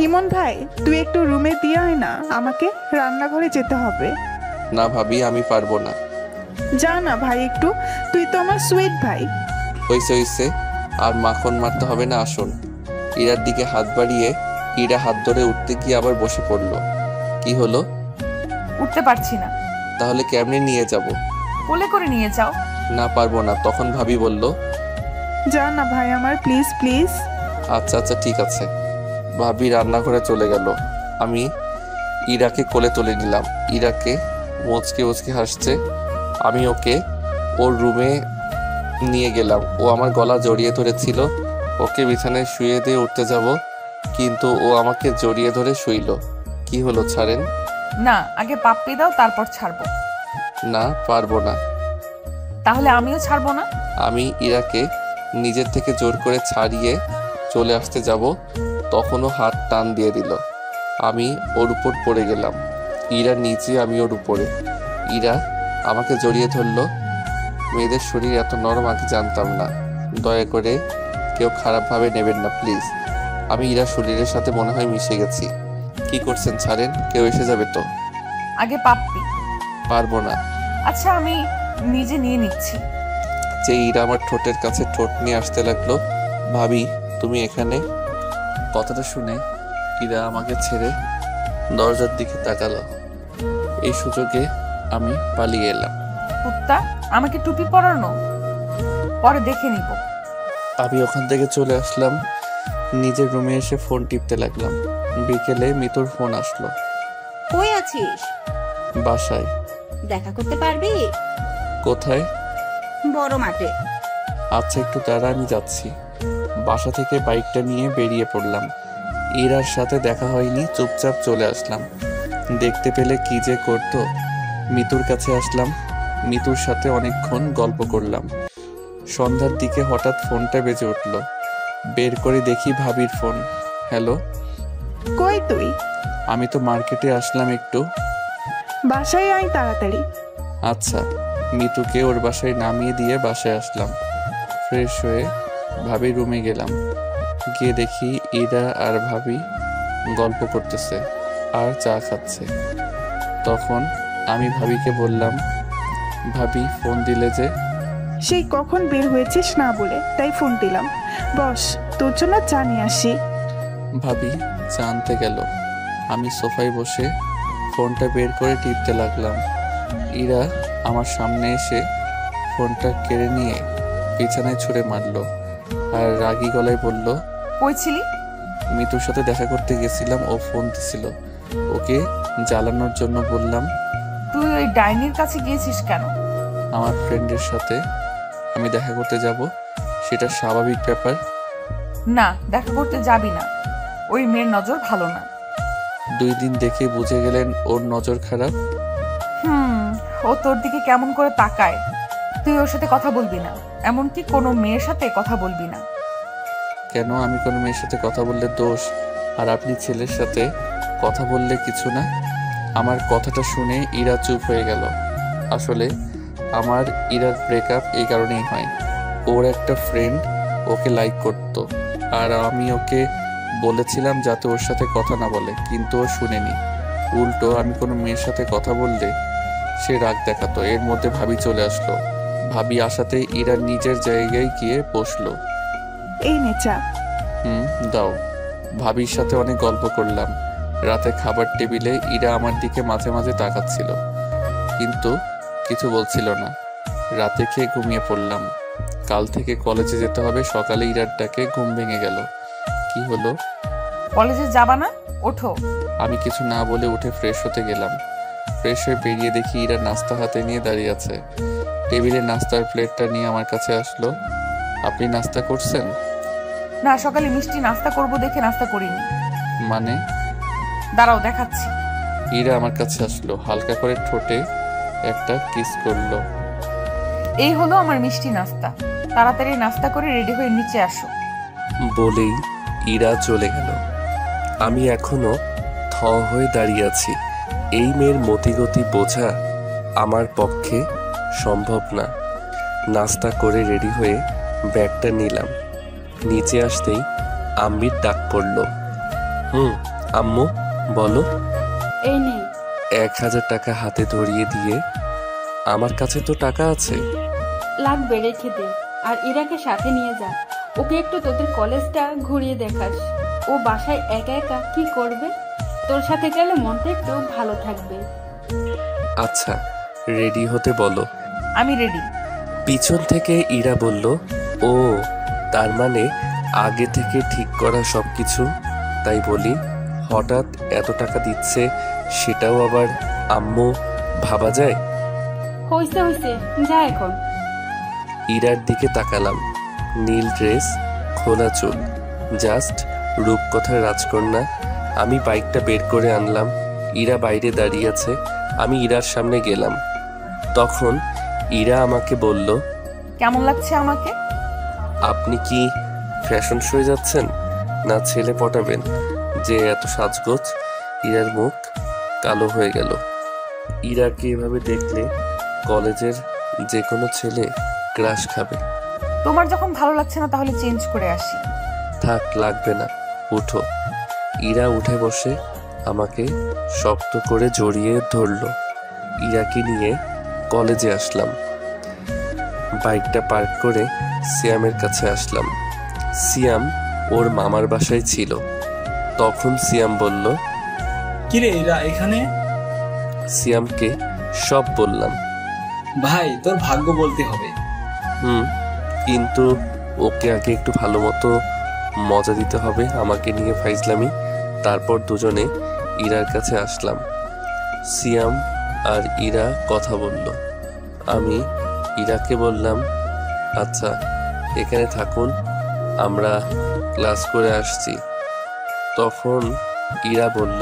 ইমন ভাই, তুই একটু রুমে দিয়ে আয় না, আমাকে রান্নাঘরে যেতে হবে। না ভাবি, আমি পারবো না। যা না ভাই একটু, তুই তো আমার সুইট ভাই। হইছে হইছে, আর মাখন মারতে হবে না, আসুন। ইরার দিকে হাত বাড়িয়ে ইরা হাত ধরে উঠতে গিয়ে আবার বসে পড়লো। কি হলো? উঠতে পারছি না। তাহলে কেমনে নিয়ে যাব? কোলে করে নিয়ে যাও। না, পারবো না। তখন ভাবি বলল, যা না ভাই আমার, প্লিজ প্লিজ। আচ্ছা আচ্ছা ঠিক আছে। ভাবি রান্নাঘরে চলে গেল। আমি ইরাকে কোলে তুলে নিলাম। ইরাকে মুচকে মুচকে হাসছে। আমি ওকে ওর রুমে নিয়ে গেলাম। ও আমার গলা জড়িয়ে ধরেছিল। ওকে বিছানায় শুয়ে দিয়ে উঠতে যাব, কিন্তু ও আমাকে জড়িয়ে ধরে শুইল। কি হলো, ছাড়েন। না, আগে পাপ্পি দাও, তারপর ছাড়বো। না, পারবো না। তাহলে আমিও ছাড়বো না। আমি ইরাকে নিজের থেকে জোর করে ছাড়িয়ে চলে আসতে যাব, তখনও হাত টান দিয়ে দিল। আমি ওর উপর পড়ে গেলাম। ইরা নিচে, আমি ওর উপরে। ইরা আমাকে জড়িয়ে ধরলো। মেয়েদের শরীর এত নরম আগে জানতাম না। দয়া করে কেউ খারাপভাবে নেবেন না প্লিজ। আমি ইরার শরীরের সাথে মনে হয় মিশে গেছি। কি করছেন, ছাড়েন। কেউ এসে যাবে তো। আগে পাপ্পি। পারবো না। আচ্ছা, আমি নিজে নিয়ে নিচ্ছি। যে ইরা আমার ঠোঁটের কাছে ঠোঁট নিয়ে আসতে লাগলো। ভাবি, তুমি এখানে? কথাটা শুনে ইরা আমাকে ছেড়ে দরজার দিকে তাকালো। এই সুযোগে আমি পালিয়ে এলাম। কুত্তা, আমাকে টুপি পরানো, পরে দেখে নিব। আমি ওখান থেকে চলে আসলাম। নিজের রুমে এসে ফোন টিপতে লাগলাম। বিকেলে মিতুর ফোন আসলো। কই আছিস? বাসায়। দেখা করতে পারবি? কোথায়? বড় মাঠে। আচ্ছা, একটু দাঁড়া, আমি যাচ্ছি। বাসা থেকে বাইকটা নিয়ে বেরিয়ে পড়লাম। ইরার সাথে দেখা হয়নি, চুপচাপ চলে আসলাম। দেখতে পেলে কি যে করতো। মিতুর কাছে আসলাম। মিতুর সাথে অনেকক্ষণ গল্প করলাম। সন্ধ্যার দিকে হঠাৎ ফোনটা বেজে উঠল। বের করে দেখি ভাবির ফোন। হ্যালো। কই তুই? আমি তো মার্কেটে আসলাম একটু। বাসায় আয় তাড়াতাড়ি। আচ্ছা। মিতুকে ওর বাসায় নামিয়ে দিয়ে বাসায় আসলাম। ফ্রেশ হয়ে ভাবির রুমে গেলাম। গিয়ে দেখি ইরা আর ভাবি গল্প করতেছে আর চা খাচ্ছে। তখন আমি ভাবিকে বললাম, ভাবি ফোন দিলে যে? সেই কখন বের হয়েছিস না বলে, তাই ফোন দিলাম। বস, তোর জন্য চা নিয়ে আসি। ভাবি চা আনতে গেল। আমি সোফায় বসে ফোনটা বের করে টিপতে লাগলাম। ইরা আমার সামনে এসে ফোনটা কেড়ে নিয়ে বিছানায় ছুঁড়ে মারলো আর রাগী গলায় বলল, কই ছিলি? মিতুর সাথে দেখা করতে গেছিলাম, ও ফোন দিছিল। ওকে জ্বালানোর জন্য বললাম। তুই ওই ডাইনির কাছে গিয়েছিস কেন? আমার ফ্রেন্ডের সাথে আমি দেখা করতে যাব, সেটা স্বাভাবিক ব্যাপার। না, দেখা করতে যাবি না। ওই মেয়ের নজর ভালো না। 2 দিন দেখে বুঝে গেলেন ওর নজর খারাপ। ও তোর দিকে কেমন করে তাকায়। তুই ওর সাথে কথা বলবি না, এমনকি কোনো মেয়ের সাথে কথা বলবি না। কেন? আমি কোনো মেয়ের সাথে কথা বললে দোষ, আর আপনি ছেলের সাথে কথা বললে কিছু না? আমার কথাটা শুনে ইরা চুপ হয়ে গেল। আসলে আমার ইরার ব্রেকআপ এই কারণেই হয়। ওর একটা ফ্রেন্ড ওকে লাইক করত, আর আমি ওকে বলেছিলাম যাতে ওর সাথে কথা না বলে, কিন্তু ও শুনেনি। উল্টো আমি কোনো মেয়ের সাথে কথা বললে সে রাগ দেখাতো। এর মধ্যে ভাবি চলে আসলো। ভাবি আসাতেই ইরা নিজের জায়গায় গিয়ে বসলো। এই নে চা। দাও। ভাবির সাথে অনেক গল্প করলাম। রাতে খাবার টেবিলে ইরা আমার দিকে মাঝে মাঝে তাকাচ্ছিল, কিন্তু কিছু বলছিল না। রাতে খেয়ে ঘুমিয়ে পড়লাম। কাল থেকে কলেজে যেতে হবে। সকালে ইরার ডাকে ঘুম ভেঙে গেল। কি হলো? কলেজে যাবা না? ওঠো। আমি কিছু না বলে উঠে ফ্রেশ হতে গেলাম। ফ্রেশ হয়ে বেরিয়ে দেখি ইরা নাস্তা হাতে নিয়ে দাঁড়িয়ে আছে। টেবিলে নাস্তার প্লেটটা নিয়ে আমার কাছে আসলো। আপনি নাস্তা করছেন? না, সকালে মিষ্টি নাস্তা করব দেখে নাস্তা করিনি। মানে? দাঁড়াও দেখাচ্ছি। ইরা আমার কাছে আসলো, হালকা করে ঠোঁটে একটা কিস করলো। এই হলো আমার মিষ্টি নাস্তা। তাড়াতাড়ি নাস্তা করে রেডি হয়ে নিচে আসো। বলেই ইরা চলে গেল। আমি এখনো থ হয়ে দাঁড়িয়ে আছি। এই মেয়ের মতিগতি বোঝা আমার পক্ষে সম্ভব না। নাস্তা করে রেডি হয়ে ব্যাগটা নিলাম। নিচে আসতেই আম্মির ডাক পড়ল। আম্মু বলো। এই নে। 1000 টাকা হাতে ধরিয়ে দিয়ে, আমার কাছে তো টাকা আছে। লাগবে, রেখে দে। আর ইরাকে সাথে নিয়ে যা, ওকে একটু তোদের কলেজটা ঘুরিয়ে দেখাস। ও বাসায় একা একা কি করবে? তোর সাথে গেলে মনটা একটু ভালো থাকবে। আচ্ছা, রেডি হতে বলো। আমি রেডি। পিছন থেকে ইরা বলল, ও তার মানে আগে থেকে ঠিক করা সবকিছু। তাই বলি, হঠাৎ এত টাকা দিচ্ছে, সেটাও আবার আম্মু ভাবা যায়? হইছে হইছে, যা এখন। ইরার দিকে তাকালাম। নীল ড্রেস, খোলা চুল, জাস্ট রূপকথার রাজকন্যা। আমি বাইকটা বের করে আনলাম। ইরা বাইরে দাঁড়িয়ে আছে। আমি ইরার সামনে গেলাম। তখন ইরা আমাকে বলল, কেমন লাগছে আমাকে? আপনি কি ফ্যাশন শোয়ে যাচ্ছেন, না ছেলে পটাবেন যে এত সাজগোজ? ইরার মুখ কালো হয়ে গেল। ইরাকে এভাবে দেখলে কলেজের যে কোনো ছেলে ক্রাশ খাবে। তোমার যখন ভালো লাগছে না তাহলে চেঞ্জ করে আসি। থাক, লাগবে না, উঠো। ইরা উঠে বসে আমাকে শক্ত করে জড়িয়ে ধরল। ইরাকে নিয়ে কলেজে আসলাম। বাইকটা পার্ক করে সিয়ামের কাছে আসলাম। সিয়াম ওর মামার বাসায় ছিল। তখন সিয়াম বলল, কিরে এরা এখানে? সিয়ামকে সব বললাম। ভাই, তোর ভাগ্য বলতে হবে। কিন্তু ওকে আগে একটু ভালো মতো মজা দিতে হবে আমাকে নিয়ে ফাইজলামি। তারপর দুজনে ইরার কাছে আসলাম। সিয়াম আর ইরা কথা বলল। আমি ইরাকে বললাম, আচ্ছা এখানে থাকুন, আমরা ক্লাস করে আসছি। তখন ইরা বলল,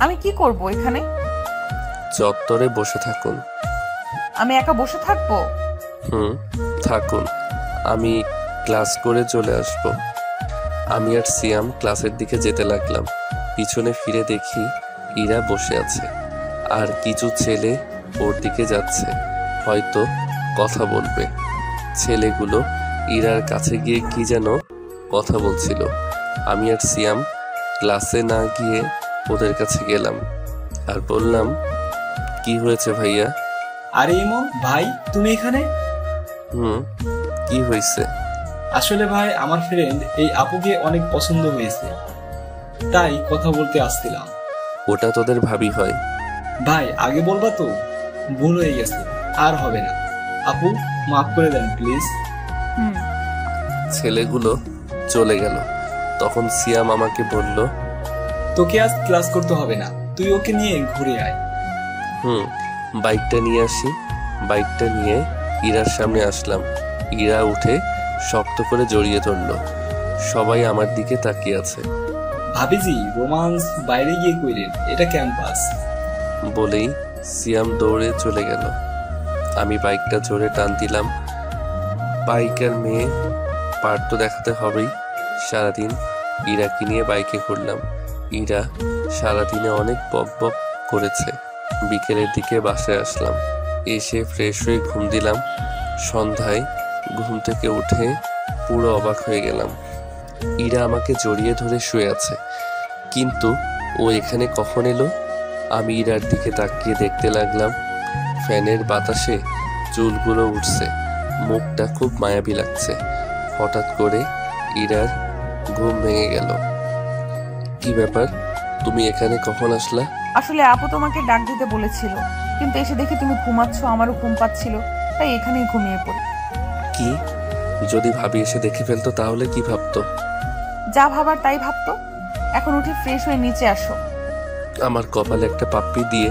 আমি কি করব এখানে? চত্বরে বসে থাকুন। আমি একা বসে থাকবো? থাকুন, আমি ক্লাস করে চলে আসব। আমি আর সিয়াম ক্লাসের দিকে যেতে লাগলাম। পিছনে ফিরে দেখি ইরা বসে আছে, আর কিছু ছেলে ওর দিকে যাচ্ছে, হয়তো কথা বলবে। ছেলেগুলো ইরার কাছে গিয়ে কি যেন কথা বলছিল। আমি আর সিয়াম ক্লাসে না গিয়ে ওদের কাছে গেলাম আর বললাম, কি হয়েছে ভাইয়া? আরে ইমন ভাই, তুমি এখানে? কি হয়েছে? আসলে ভাই, আমার ফ্রেন্ড এই আপুকে অনেক পছন্দ হয়েছে, তাই কথা বলতে আসছিলাম। ওটা তোদের ভাবি হয়। ভাই, আগে বলবা তো, ভুল হয়ে গেছে, আর হবে না। আপু, মাফ করে দেন প্লিজ। ছেলেগুলো চলে গেল। তখন সিয়াম আমাকে বলল, তোকে আজ ক্লাস করতে হবে না, তুই ওকে নিয়ে ঘুরে আয়। বাইকটা নিয়ে আসি। বাইকটা নিয়ে ইরার সামনে আসলাম। ইরা উঠে শক্ত করে জড়িয়ে ধরল। সবাই আমার দিকে তাকিয়ে আছে। ভাবিজি, রোমান্স বাইরে গিয়ে কইলেন, এটা ক্যাম্পাস। বলেই সিয়াম দৌড়ে চলে গেল। আমি বাইকটা জোরে টান দিলাম। বাইকের মেয়ে পার তো দেখাতে হবেই। সারাদিন ইরাকে নিয়ে বাইকে ঘুরলাম। ইরা সারাদিনে অনেক বক বক করেছে। বিকেলের দিকে বাসায় আসলাম। এসে ফ্রেশ হয়ে ঘুম দিলাম। সন্ধ্যায় ঘুম থেকে উঠে পুরো অবাক হয়ে গেলাম। ইরা আমাকে জড়িয়ে ধরে শুয়ে আছে, কিন্তু ও এখানে কখন এলো? আমি ইরার দিকে তাকিয়ে দেখতে লাগলাম। ফ্যানের বাতাসে চুলগুলো উঠছে, মুখটা খুব মায়াবী লাগছে। হঠাৎ করে ইরার ঘুম ভেঙে গেল। কি ব্যাপার, তুমি এখানে কখন আসলা? আসলে আপু তোমাকে ডাক দিতে বলেছিল, কিন্তু এসে দেখি তুমি ঘুমাচ্ছ, আমারও ঘুম পাচ্ছিল, তাই এখানেই ঘুমিয়ে পড়ি। কি, যদি ভাবি এসে দেখে ফেলতো তাহলে কি ভাবতো? যা ভাবার তাই ভাবতো। এখন উঠে ফ্রেশ হয়ে নিচে আসো। আমার কপালে একটা পাপ্পি দিয়ে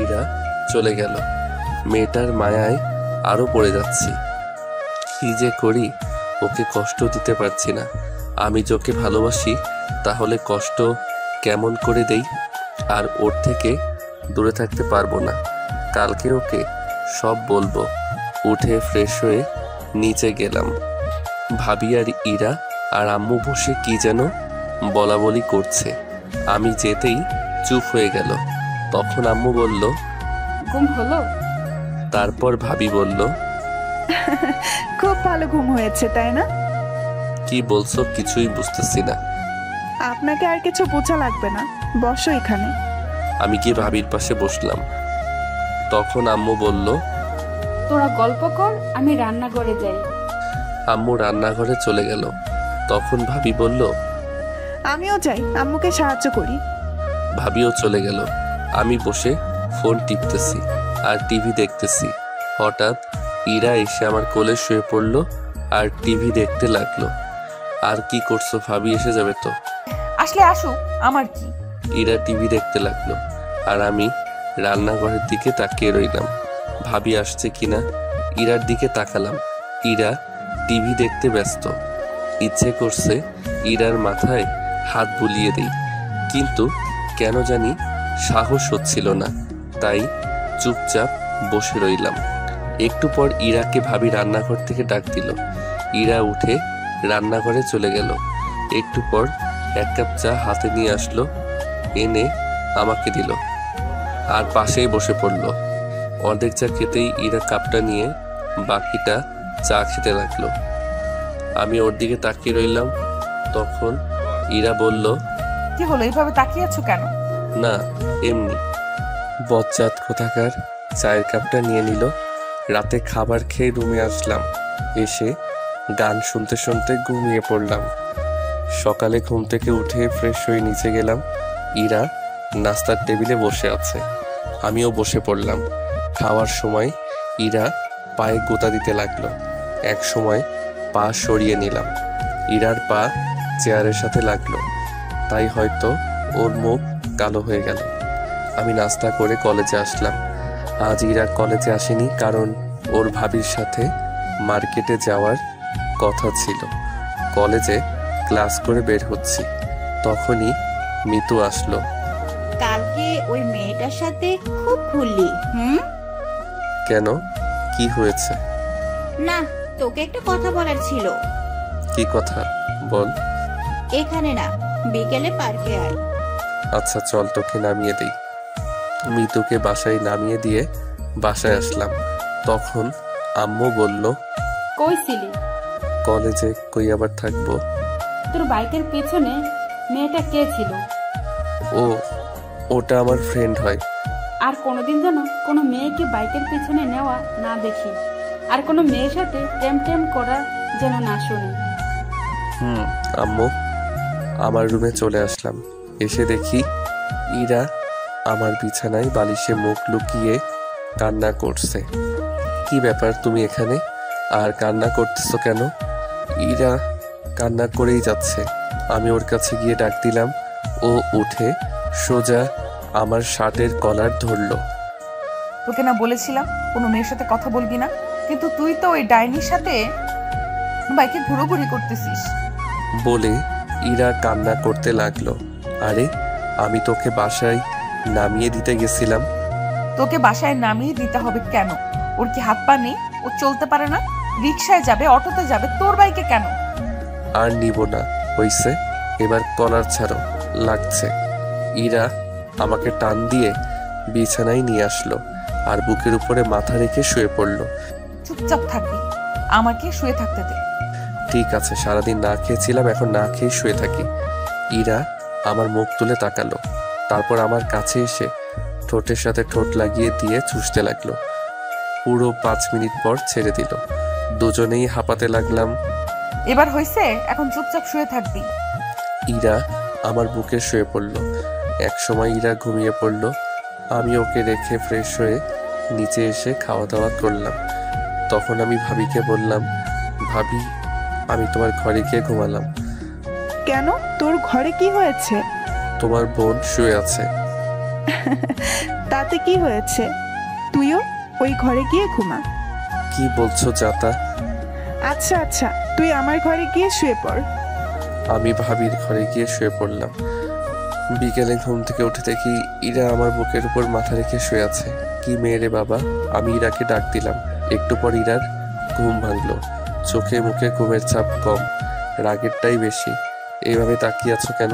ইরা চলে গেল। মেয়েটার মায়ায় আরো পড়ে যাচ্ছি। কি যে করি, ওকে কষ্ট দিতে পারছি না। আমি যাকে ভালোবাসি তাহলে কষ্ট কেমন করে দেই? আর ওর থেকে দূরে থাকতে পারবো না। কালকে ওকে সব বলবো। উঠে ফ্রেশ হয়ে নিচে গেলাম। ভাবি আর ইরা আর আম্মু বসে কি যেন বলা বলি করছে। আমি যেতেই চুপ হয়ে গেল। তখন আম্মু বলল, ঘুম হলো? তারপর ভাবি বলল, খুব ভালো ঘুম হয়েছে তাই না? কি বলছো কিছুই বুঝতেছি না। আপনাকে আর কিছু বোঝা লাগবে না, বসো এখানে। আমি গিয়ে ভাবির পাশে বসলাম। তখন আম্মু বলল, তোরা গল্প কর, আমি রান্নাঘরে যাই। আম্মু রান্নাঘরে চলে গেল। তখন ভাবি বলল, আমিও যাই, আম্মুকে সাহায্য করি। ভাবিও চলে গেল। আমি বসে ফোন টিপতেছি আর টিভি দেখতেছি। হঠাৎ ইরা এসে আমার কোলে শুয়ে পড়লো আর টিভি দেখতে লাগলো। আর কি করছো ভাবি, এসে যাবে তো। আসলে আসুক, আমার কি। ইরা টিভি দেখতে লাগলো আর আমি রান্নাঘরের দিকে তাকিয়ে রইলাম। ভাবি আসছে কিনা ইরার দিকে তাকালাম। ইরা টিভি দেখতে ব্যস্ত। ইচ্ছে করছে ইরার মাথায় হাত বুলিয়ে দিই, কিন্তু কেন জানি সাহস হচ্ছিল না। তাই চুপচাপ বসে রইলাম। একটু পর ইরাকে ভাবি রান্নাঘর থেকে ডাক দিল। ইরা উঠে রান্নাঘরে চলে গেল। একটু পর এক কাপ চা হাতে নিয়ে আসলো, এনে আমাকে দিল আর পাশেই বসে পড়ল। অর্ধেক চা খেতেই ইরা কাপটা নিয়ে বাকিটা চা খেতে লাগলো। আমি ওর দিকে তাকিয়ে রইলাম। তখন ইরা বলল, কি হলো, এইভাবে তাকিয়ে আছো কেন? না এমনি। বজ্জাত কোথাকার চায়ের কাপটা নিয়ে নিল। রাতে খাবার খেয়ে রুমে আসলাম। এসে গান শুনতে শুনতে ঘুমিয়ে পড়লাম। সকালে ঘুম থেকে উঠে ফ্রেশ হয়ে নিচে গেলাম। ইরা নাস্তার টেবিলে বসে আছে, আমিও বসে পড়লাম। খাওয়ার সময় ইরা পায়ে গোতা দিতে লাগলো। এক সময় পা সরিয়ে নিলাম। ইরার পা চেয়ারের সাথে লাগলো, তাই হয়তো ওর মুখ কালো হয়ে গেল। আমি নাস্তা করে কলেজে আসলাম। আজ ইরা কলেজে আসেনি, কারণ ওর ভাবির সাথে মার্কেটে যাওয়ার কথা ছিল। কলেজে ক্লাস করে বের হচ্ছি, তখনই মিতু আসলো। কালকে ওই মেয়েটার সাথে খুব ঘুরলি। কেন, কি হয়েছে? না, তোকে একটা কথা বলার ছিল। কি কথা বল। এখানে না, বিকেলে পার্কে আয়। আচ্ছা চল, তোকে নামিয়ে দিই। মিতুকে বাসায় নামিয়ে দিয়ে বাসায় আসলাম। তখন আম্মু বলল, কই ছিলি? কলেজে। কই আবার থাকবো? তোর বাইকের পেছনে মেয়েটা কে ছিল? ওটা আমার ফ্রেন্ড হয়। আর কোনোদিন যেন কোনো মেয়েকে বাইকের পেছনে নেওয়া না দেখি, আর কোনো মেয়ের সাথে প্রেম টেম করা যেন না শুনি। আম্মু, আমার রুমে চলে আসলাম। এসে দেখি ইরা আমার বিছানায় বালিশে মুখ লুকিয়ে কান্না করছে। কি ব্যাপার, তুমি এখানে আর কান্না করতেছো কেন? ইরা কান্না করেই যাচ্ছে। আমি ওর কাছে গিয়ে ডাক দিলাম। ও উঠে সোজা আমার শার্টের কলার ধরলো। তোকে না বলেছিলাম কোনো মেয়ের সাথে কথা বলবি না, কিন্তু তুই তো ওই ডাইনির সাথে বাইকে ঘুরোঘুরি করতেছিস। বলে ইরা কান্না করতে লাগলো। আরে আমি তোকে বাসায় নামিয়ে দিতে গেছিলাম। তোকে বাসায় নামিয়ে দিতে হবে কেন? ওর কি হাত পা নেই? ও চলতে পারে না? রিক্সায় যাবে, অটোতে যাবে, তোর বাইকে কেন? আর নিব না, হইছে, এবার কলার ছাড়ো, লাগছে। ইরা আমাকে টান দিয়ে বিছানায় নিয়ে আসলো আর বুকের উপরে মাথা রেখে শুয়ে পড়লো। চুপচাপ থাকবি, আমাকে শুয়ে থাকতে দে। ঠিক আছে, সারাদিন না খেয়েছিলাম, এখন না খেয়ে শুয়ে থাকি। ইরা আমার মুখ তুলে তাকালো, তারপর আমার কাছে এসে ঠোঁটের সাথে ঠোঁট লাগিয়ে দিয়ে চুষতে লাগলো। পুরো 5 মিনিট পর ছেড়ে দিল। দুজনেই হাঁপাতে লাগলাম। এবার হইছে, এখন চুপচাপ শুয়ে থাকবি। ইরা আমার বুকে শুয়ে পড়ল। এক সময় ইরা ঘুমিয়ে পড়ল। আমি ওকে রেখে ফ্রেশ হয়ে নিচে এসে খাওয়া দাওয়া করলাম। তখন আমি ভাবিকে বললাম, ভাবি আমি তোমার ঘরে গিয়ে ঘুমালাম। কেন, তোর ঘরে কি হয়েছে? তোমার বোন শুয়ে আছে। তাতে কি হয়েছে? তুইও ওই ঘরে গিয়ে ঘুমা। কি বলছো যাতা? আচ্ছা আচ্ছা, তুই আমার ঘরে গিয়ে শুয়ে পড়। আমি ভাবির ঘরে গিয়ে শুয়ে পড়লাম। বিকেলে ঘুম থেকে উঠে দেখি ইরা আমার বুকের উপর মাথা রেখে শুয়ে আছে। কি মেয়ে রে বাবা! আমি ইরাকে ডাক দিলাম। একটু পর ইরার ঘুম ভাঙলো। চোখে মুখে ঘুমের ছাপ কম, রাগেরটাই বেশি। এইভাবে তাকিয়ে আছো কেন?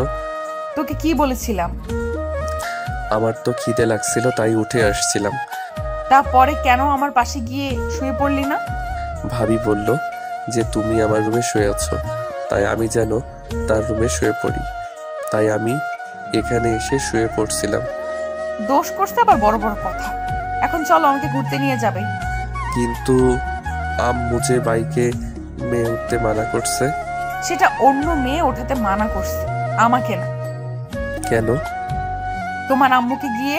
তোকে কি বলেছিলাম? আমার তো খিদে লাগছিল, তাই উঠে আসছিলাম। তারপরে কেন আমার পাশে গিয়ে শুয়ে পড়লি না? ভাবি বলল যে তুমি আমার রুমে শুয়ে আছো, তাই আমি যেন তার রুমে শুয়ে পড়ি। তাই আমি এখানে এসে শুয়ে পড়ছিলাম। দোষ করছে আবার বড় বড় কথা। এখন চলো, আমাকে ঘুরতে নিয়ে যাবে। কিন্তু আম্মু যে বাইকে মেয়ে উঠতে মানা করছে। সেটা অন্য মেয়ে ওঠাতে মানা করছে, আমাকে না। কেন? তোমার আম্মুকে গিয়ে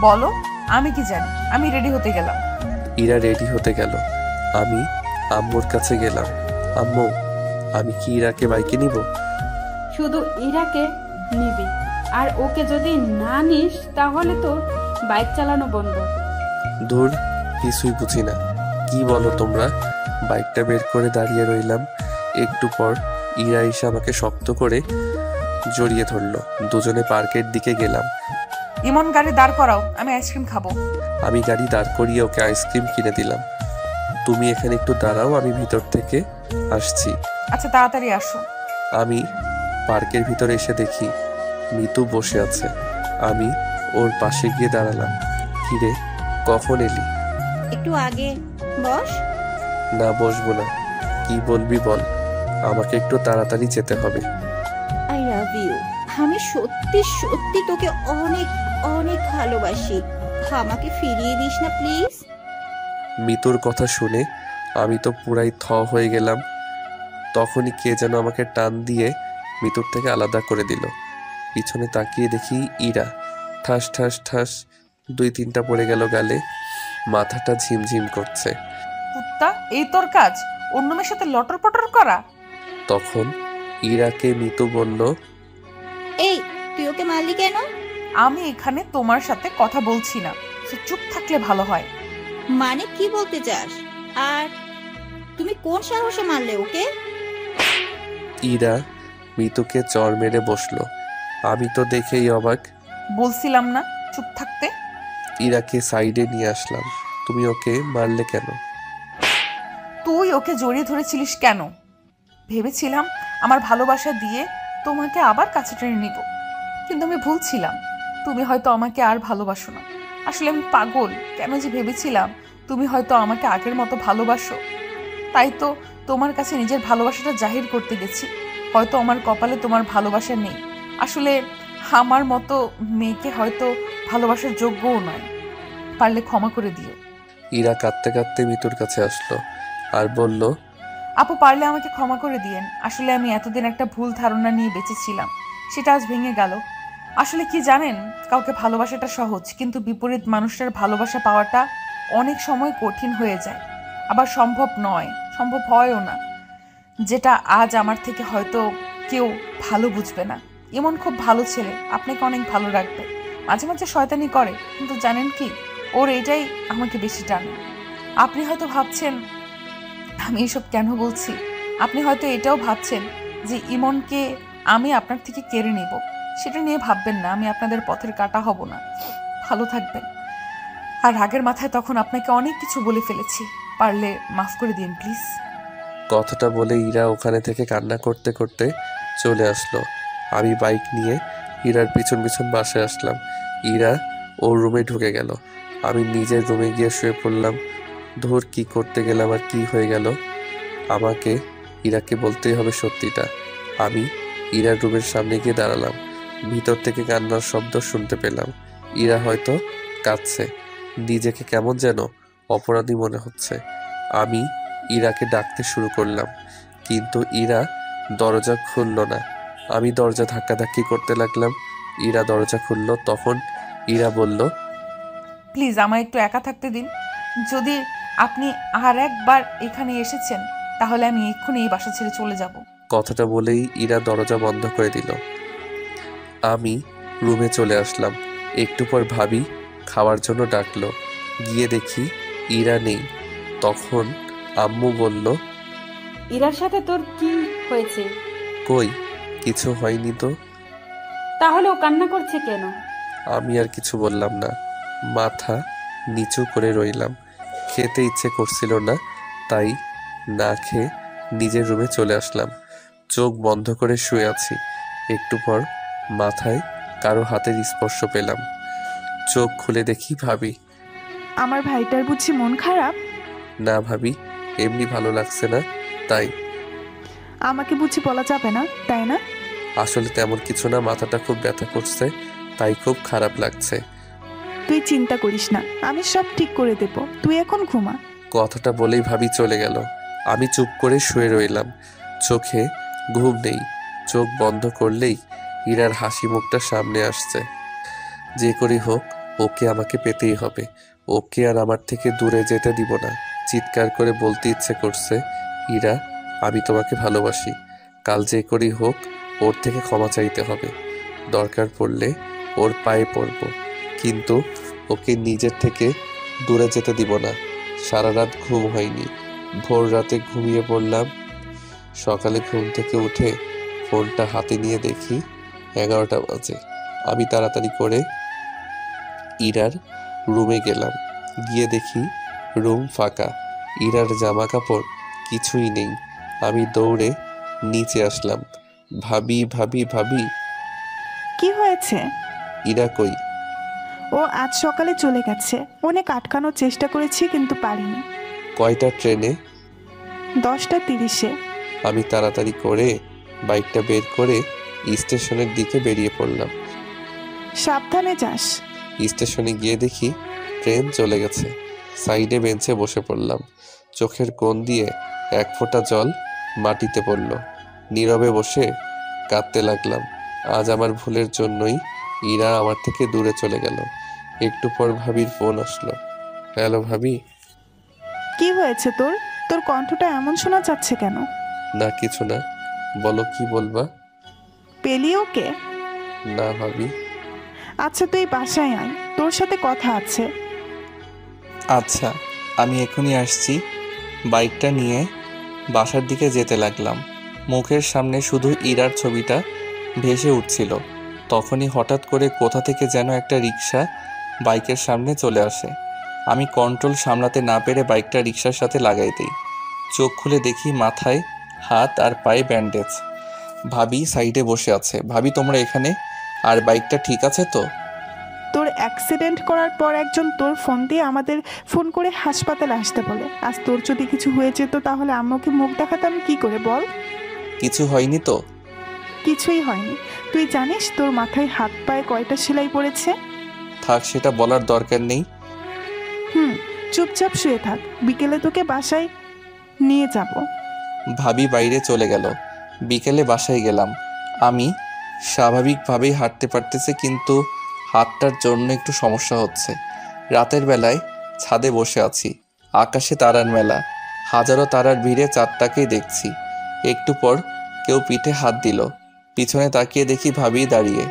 বলো, আমি কি জানি। আমি রেডি হতে গেলাম। ইরা রেডি হতে গেল। আমি আম্মুর কাছে গেলাম। আম্মু, আমি কি ইরাকে বাইকে নিব? শুধু ইরাকে নিবি, আর ওকে যদি না নিস তাহলে তোর বাইক চালানো বন্ধ। ধুর, কিছুই বুঝি না। কি বলো তোমরা? বাইকটা বের করে দাঁড়িয়ে রইলাম। একটু পর ইরা এসে আমাকে শক্ত করে জড়িয়ে ধরলো। দুজনে পার্কের দিকে গেলাম। ইমন, গাড়ি দাঁড় করাও, আমি আইসক্রিম খাবো। আমি গাড়ি দাঁড় করিয়ে ওকে আইসক্রিম কিনে দিলাম। তুমি এখানে একটু দাঁড়াও, আমি ভিতর থেকে আসছি। আচ্ছা, তাড়াতাড়ি আসো। আমি পার্কের ভিতরে এসে দেখি মিতু বসে আছে। আমি ওর পাশে গিয়ে দাঁড়ালাম। কিরে, কখন এলি? একটু আগে। বস। না, বসবো না। কি বলবি বল, আমাকে একটু তাড়াতাড়ি যেতে হবে। I love you. আমি সত্যি সত্যি তোকে অনেক অনেক ভালোবাসি। আমাকে ফিরিয়ে দিস না প্লিজ। মিতুর কথা শুনে আমি তো পুরাই থ হয়ে গেলাম। তখনই কে যেন আমাকে টান দিয়ে মিতুর থেকে আলাদা করে দিল। পিছনে তাকিয়ে দেখি ইরা। ঠাস ঠাস ঠাস 2-3টা পড়ে গেল গালে। মাথাটা ঝিমঝিম করছে। কুত্তা, এই তোর কাজ? অন্য মেয়ের সাথে লটর পটর করা? তখন ইরাকে মিতু বলল, এই, তুই ওকে মারলি কেন? আমি এখানে তোমার সাথে কথা বলছি না, চুপ থাকলে ভালো হয়। মানে কি বলতে চাস? আর তুমি কোন সাহসে মারলে ওকে? ইরা মিতুকে চর মেরে বসলো। আমি তো দেখেই অবাক। বলছিলাম না চুপ থাকতে? ইরাকে সাইডে নিয়ে আসলাম। তুমি ওকে মারলে কেন? তুই ওকে জড়িয়ে ধরেছিলিস কেন? ভেবেছিলাম আমার ভালোবাসা দিয়ে তোমাকে আবার কাছে টেনে নিব, কিন্তু আমি ভুল ছিলাম। তুমি হয়তো আমাকে আর ভালোবাসো না। আসলে আমি পাগল। কেন যে ভেবেছিলাম তুমি হয়তো আমাকে আগের মতো ভালোবাসো, তাই তো তোমার কাছে নিজের ভালোবাসাটা জাহির করতে গেছি। হয়তো আমার কপালে তোমার ভালোবাসা নেই। আসলে আমার মতো মেয়েকে হয়তো ভালোবাসার যোগ্যও নয়। পারলে ক্ষমা করে দিও। ইরা কাঁদতে কাঁদতে মিতুর কাছে আসলো আর বলল, আপু, পারলে আমাকে ক্ষমা করে দিয়েন। আসলে আমি এতদিন একটা ভুল ধারণা নিয়ে বেঁচেছিলাম, সেটা আজ ভেঙে গেল। আসলে কি জানেন, কাউকে ভালোবাসাটা সহজ, কিন্তু বিপরীত মানুষটার ভালোবাসা পাওয়াটা অনেক সময় কঠিন হয়ে যায়। আবার সম্ভব নয়, সম্ভব হয়ও না। যেটা আজ আমার থেকে হয়তো কেউ ভালো বুঝবে না। এমন খুব ভালো ছেলে, আপনাকে অনেক ভালো রাখবে। মাঝে মাঝে শয়তানি করে, কিন্তু জানেন কি, ওর এটাই আমাকে বেশি টানে। আপনি হয়তো ভাবছেন আমি এসব কেন বলছি। আপনি হয়তো এটাও ভাবছেন যে ইমনকে আমি আপনার থেকে কেড়ে নিব। সেটা নিয়ে ভাববেন না, আমি আপনাদের পথের কাঁটা হব না। ভালো থাকবেন। আর রাগের মাথায় তখন আপনাকে অনেক কিছু বলে ফেলেছি, পারলে মাফ করে দিন প্লিজ। কথাটা বলে ইরা ওখানে থেকে কান্না করতে করতে চলে আসলো। আমি বাইক নিয়ে ইরার পিছন পিছন বাসায় আসলাম। ইরা ওর রুমে ঢুকে গেল। আমি নিজের রুমে গিয়ে শুয়ে পড়লাম। ধর, কি করতে গেলাম আর কি হয়ে গেল। আমাকে ইরাকে বলতেই হবে সত্যিটা। আমি ইরার রুমের সামনে গিয়ে দাঁড়ালাম। ভিতর থেকে কান্নার শব্দ শুনতে পেলাম। ইরা হয়তো কাঁদছে। নিজেকে কেমন যেন অপরাধী মনে হচ্ছে। আমি ইরাকে ডাকতে শুরু করলাম, কিন্তু ইরা দরজা খুলল না। আমি দরজা ধাক্কাধাক্কি করতে লাগলাম। ইরা দরজা খুলল। তখন ইরা বলল, প্লিজ আমায় একটু একা থাকতে দিন। যদি আপনি আর একবার এখানে এসেছেন তাহলে আমি এক্ষুনি এই বাসা ছেড়ে চলে যাব। কথাটা বলেই ইরা দরজা বন্ধ করে দিল। আমি রুমে চলে আসলাম। একটু পর ভাবি খাওয়ার জন্য ডাকলো। গিয়ে দেখি ইরা নেই। তখন আম্মু বলল, ইরার সাথে তোর কি হয়েছে? কই কিছু হয়নি তো। তাহলে ও কান্না করছে কেন? আমি আর কিছু বললাম না, মাথা নিচু করে রইলাম। খেতে ইচ্ছে করছিল না, তাই না খেয়ে নিজের রুমে চলে আসলাম। চোখ বন্ধ করে শুয়ে আছি। একটু পর মাথায় কারো হাতের স্পর্শ পেলাম। চোখ খুলে দেখি ভাবি। আমার ভাইটার বুঝি মন খারাপ? না ভাবি, এমনি ভালো লাগছে না তাই। আমাকে বুঝি বলা যাবে না, তাই না? আসলে তেমন কিছু না, মাথাটা খুব ব্যথা করছে, তাই খুব খারাপ লাগছে। তুই চিন্তা করিস না, আমি সব ঠিক করে দেব, তুই এখন ঘুমা। কথাটা বলেই ভাবি চলে গেল। আমি চুপ করে শুয়ে রইলাম। চোখে ঘুম নেই। চোখ বন্ধ করলেই ইরার হাসি মুখটা সামনে আসছে। যে করেই হোক ওকে আমাকে পেতেই হবে। ওকে আর আমার থেকে দূরে যেতে দিব না। চিৎকার করে বলতে ইচ্ছে করছে, ইরা আমি তোমাকে ভালোবাসি। কাল যে করেই হোক ওর থেকে ক্ষমা চাইতে হবে। দরকার পড়লে ওর পায়ে পড়ব, কিন্তু ওকে নিজের থেকে দূরে যেতে দিব না। সারা রাত ঘুম হয়নি। ভোর রাতে ঘুমিয়ে পড়লাম। সকালে ঘুম থেকে উঠে ফোনটা হাতে নিয়ে দেখি 11টা বাজে। আমি তাড়াতাড়ি করে ইরার রুমে গেলাম। গিয়ে দেখি রুম ফাঁকা, ইরার জামা কাপড় কিছুই নেই। আমি দৌড়ে নিচে আসলাম। ভাবি ভাবি ভাবি, কি হয়েছে? ইরা কই? ও আজ সকালে চলে গেছে। অনেক আটকানোর চেষ্টা করেছি কিন্তু পারিনি। কয়টা ট্রেনে? 10টা 30-এ। আমি তাড়াতাড়ি করে বাইকটা বের করে স্টেশনের দিকে বেরিয়ে পড়লাম। সাবধানে যাস। স্টেশনে গিয়ে দেখি ট্রেন চলে গেছে। সাইডে বেঞ্চে বসে পড়লাম। চোখের কোণ দিয়ে এক ফোঁটা জল মাটিতে পড়ল। নীরবে বসে কাঁদতে লাগলাম। আজ আমার ভুলের জন্যই ইরা আমার থেকে দূরে চলে গেল। একটু পর ভাবির ফোন আসলো। হ্যালো ভাবি। কি হয়েছে তোর? তোর কণ্ঠটা এমন শোনা যাচ্ছে কেন? না কিছু না, বলো কি বলবা? পেলি ওকে? না ভাবি। আচ্ছা তুই বাসায় আয়, তোর সাথে কথা আছে। আচ্ছা, আমি এখনই আসছি। বাইকটা নিয়ে বাসার দিকে যেতে লাগলাম। মুখের সামনে শুধু ইরার ছবিটা ভেসে উঠছিল। তখনই হঠাৎ করে কোথা থেকে যেন একটা রিক্সা বাইকের সামনে চলে আসে। আমি কন্ট্রোল সামলাতে না পেরে বাইকটা রিক্সার সাথে লাগাই দিই। চোখ খুলে দেখি মাথায় হাত আর পায়ে ব্যান্ডেজ। ভাবি সাইডে বসে আছে। ভাবি তোমরা এখানে? আর বাইকটা ঠিক আছে তো? তোর অ্যাক্সিডেন্ট করার পর একজন তোর ফোন দিয়ে আমাদের ফোন করে হাসপাতালে আসতে বলে। আজ তোর যদি কিছু হয়ে যেত তাহলে আম্মুকে মুখ দেখাতাম কি করে বল? কিছু হয়নি তো? কিছুই হয়নি। তুই জানিস তোর মাথায় হাত পায়ে কয়টা সেলাই পড়েছে? থাক, সেটা বলার দরকার নেই। চুপচাপ শুয়ে থাক, বিকেলে তোকে বাসায় নিয়ে যাব। ভাবি বাইরে চলে গেল। বিকেলে বাসায় গেলাম। আমি স্বাভাবিকভাবেই হাঁটতে পারতেছি, কিন্তু হাতটার জন্য একটু সমস্যা হচ্ছে। রাতের বেলায় ছাদে বসে আছি। আকাশে তারার মেলা। হাজারো তারার ভিড়ে চাঁদটাকেই দেখছি। একটু পর কেউ পিঠে হাত দিল। পিছনে তাকিয়ে দেখি ভাবি দাঁড়িয়ে।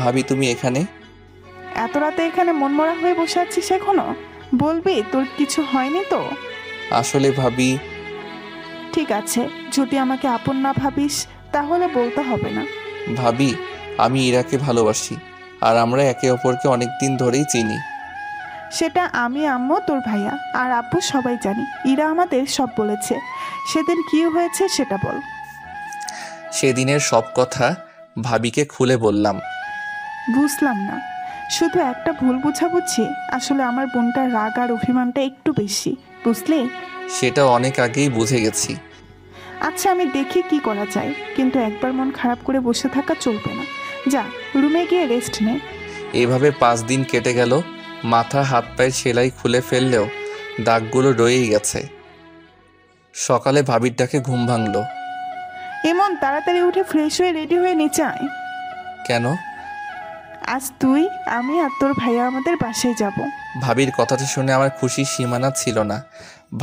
ভাবি তুমি এখানে? এত রাতে এখানে মনমরা হয়ে বসে আছিস এখনো? বলবি তোর কিছু হয়নি তো? আসলে ভাবি। ঠিক আছে, যদি আমাকে আপন না ভাবিস তাহলে বলতে হবে না। ভাবি, আমি ইরাকে ভালোবাসি, আর আমরা একে অপরকে অনেক দিন ধরেই চিনি। সেটা আমি, আম্মু, তোর ভাইয়া আর আব্বু সবাই জানি। ইরা আমাদের সব বলেছে। সেদিন কি হয়েছে সেটা বল। সেদিনের সব কথা ভাবিকে খুলে বললাম। বুঝলাম না, শুধু একটা ভুল বুঝাবুঝি। আসলে আমার বোনটার রাগ আর অভিমানটা একটু বেশি, বুঝলি? সেটা অনেক আগেই বুঝে গেছি। আচ্ছা আমি দেখি কি করা যায়, কিন্তু একবার মন খারাপ করে বসে থাকা চলবে না। যা রুমে গিয়ে রেস্ট নে। এভাবে 5 দিন কেটে গেল। মাথা হাত পায়ের সেলাই খুলে ফেললেও দাগগুলো রয়েই গেছে। সকালে ভাবির ডাকে ঘুম ভাঙল। এমন তাড়াতাড়ি উঠে ফ্রেশ হয়ে রেডি হয়ে নিচে আয়। কেন? আজ তুই, আমি আর তোর ভাইয়া আমাদের বাসায় যাব। ভাবির কথাটা শুনে আমার খুশির সীমানা ছিল না।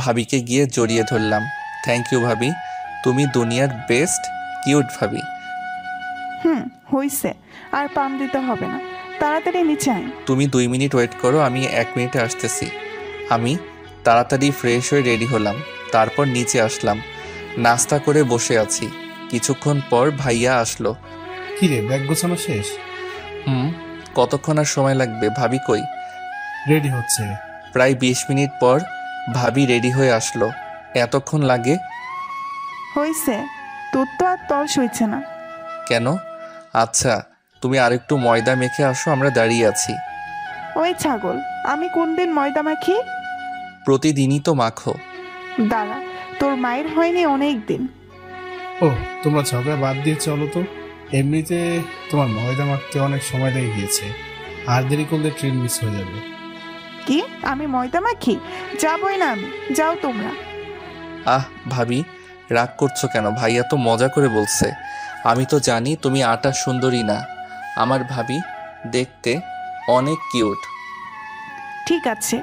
ভাবিকে গিয়ে জড়িয়ে ধরলাম। থ্যাংক ইউ ভাবি, তুমি দুনিয়ার বেস্ট কিউট ভাবি। হইছে, আর পাম দিতে হবে না। তাড়াতাড়ি নিচে আয়। তুমি 2 মিনিট ওয়েট করো, আমি 1 মিনিটে আসতেছি। আমি তাড়াতাড়ি ফ্রেশ হয়ে রেডি হলাম, তারপর নিচে আসলাম। নাস্তা করে বসে আছি। কিছুক্ষণ পর ভাইয়া আসলো। কি রে, ব্যাগ গোছানো শেষ? কতক্ষণ আর সময় লাগবে? ভাবি কই? রেডি হচ্ছে। প্রায় 20 মিনিট পর ভাবি রেডি হয়ে আসলো। এতক্ষণ লাগে? হয়েছে, তোর তো আর তর্স হয়েছে না। কেন? আচ্ছা, তুমি আরেকটু ময়দা মেখে আসো, আমরা দাঁড়িয়ে আছি। ওই ছাগল, আমি কোন দিন ময়দা মাখি? প্রতিদিনই তো মাখো। দাঁড়া, তোর মায়ের হয়নি অনেক দিন। ও, তোমরা ঝগড়া বাদ দিয়ে চলো তো। এমনিতে তোমার ময়দা মাখতে অনেক সময় লেগে গিয়েছে, আর দেরি করলে ট্রেন মিস হয়ে যাবে। কি, আমি ময়দা মাখি? যাবই না আমি, যাও তোমরা। আহ ভাবি, রাগ করছো কেন? ভাইয়া তো মজা করে বলছে। আমি তো জানি তুমি আটা সুন্দরী না। আমার ভাবি দেখতে অনেক কিউট। ঠিক আছে,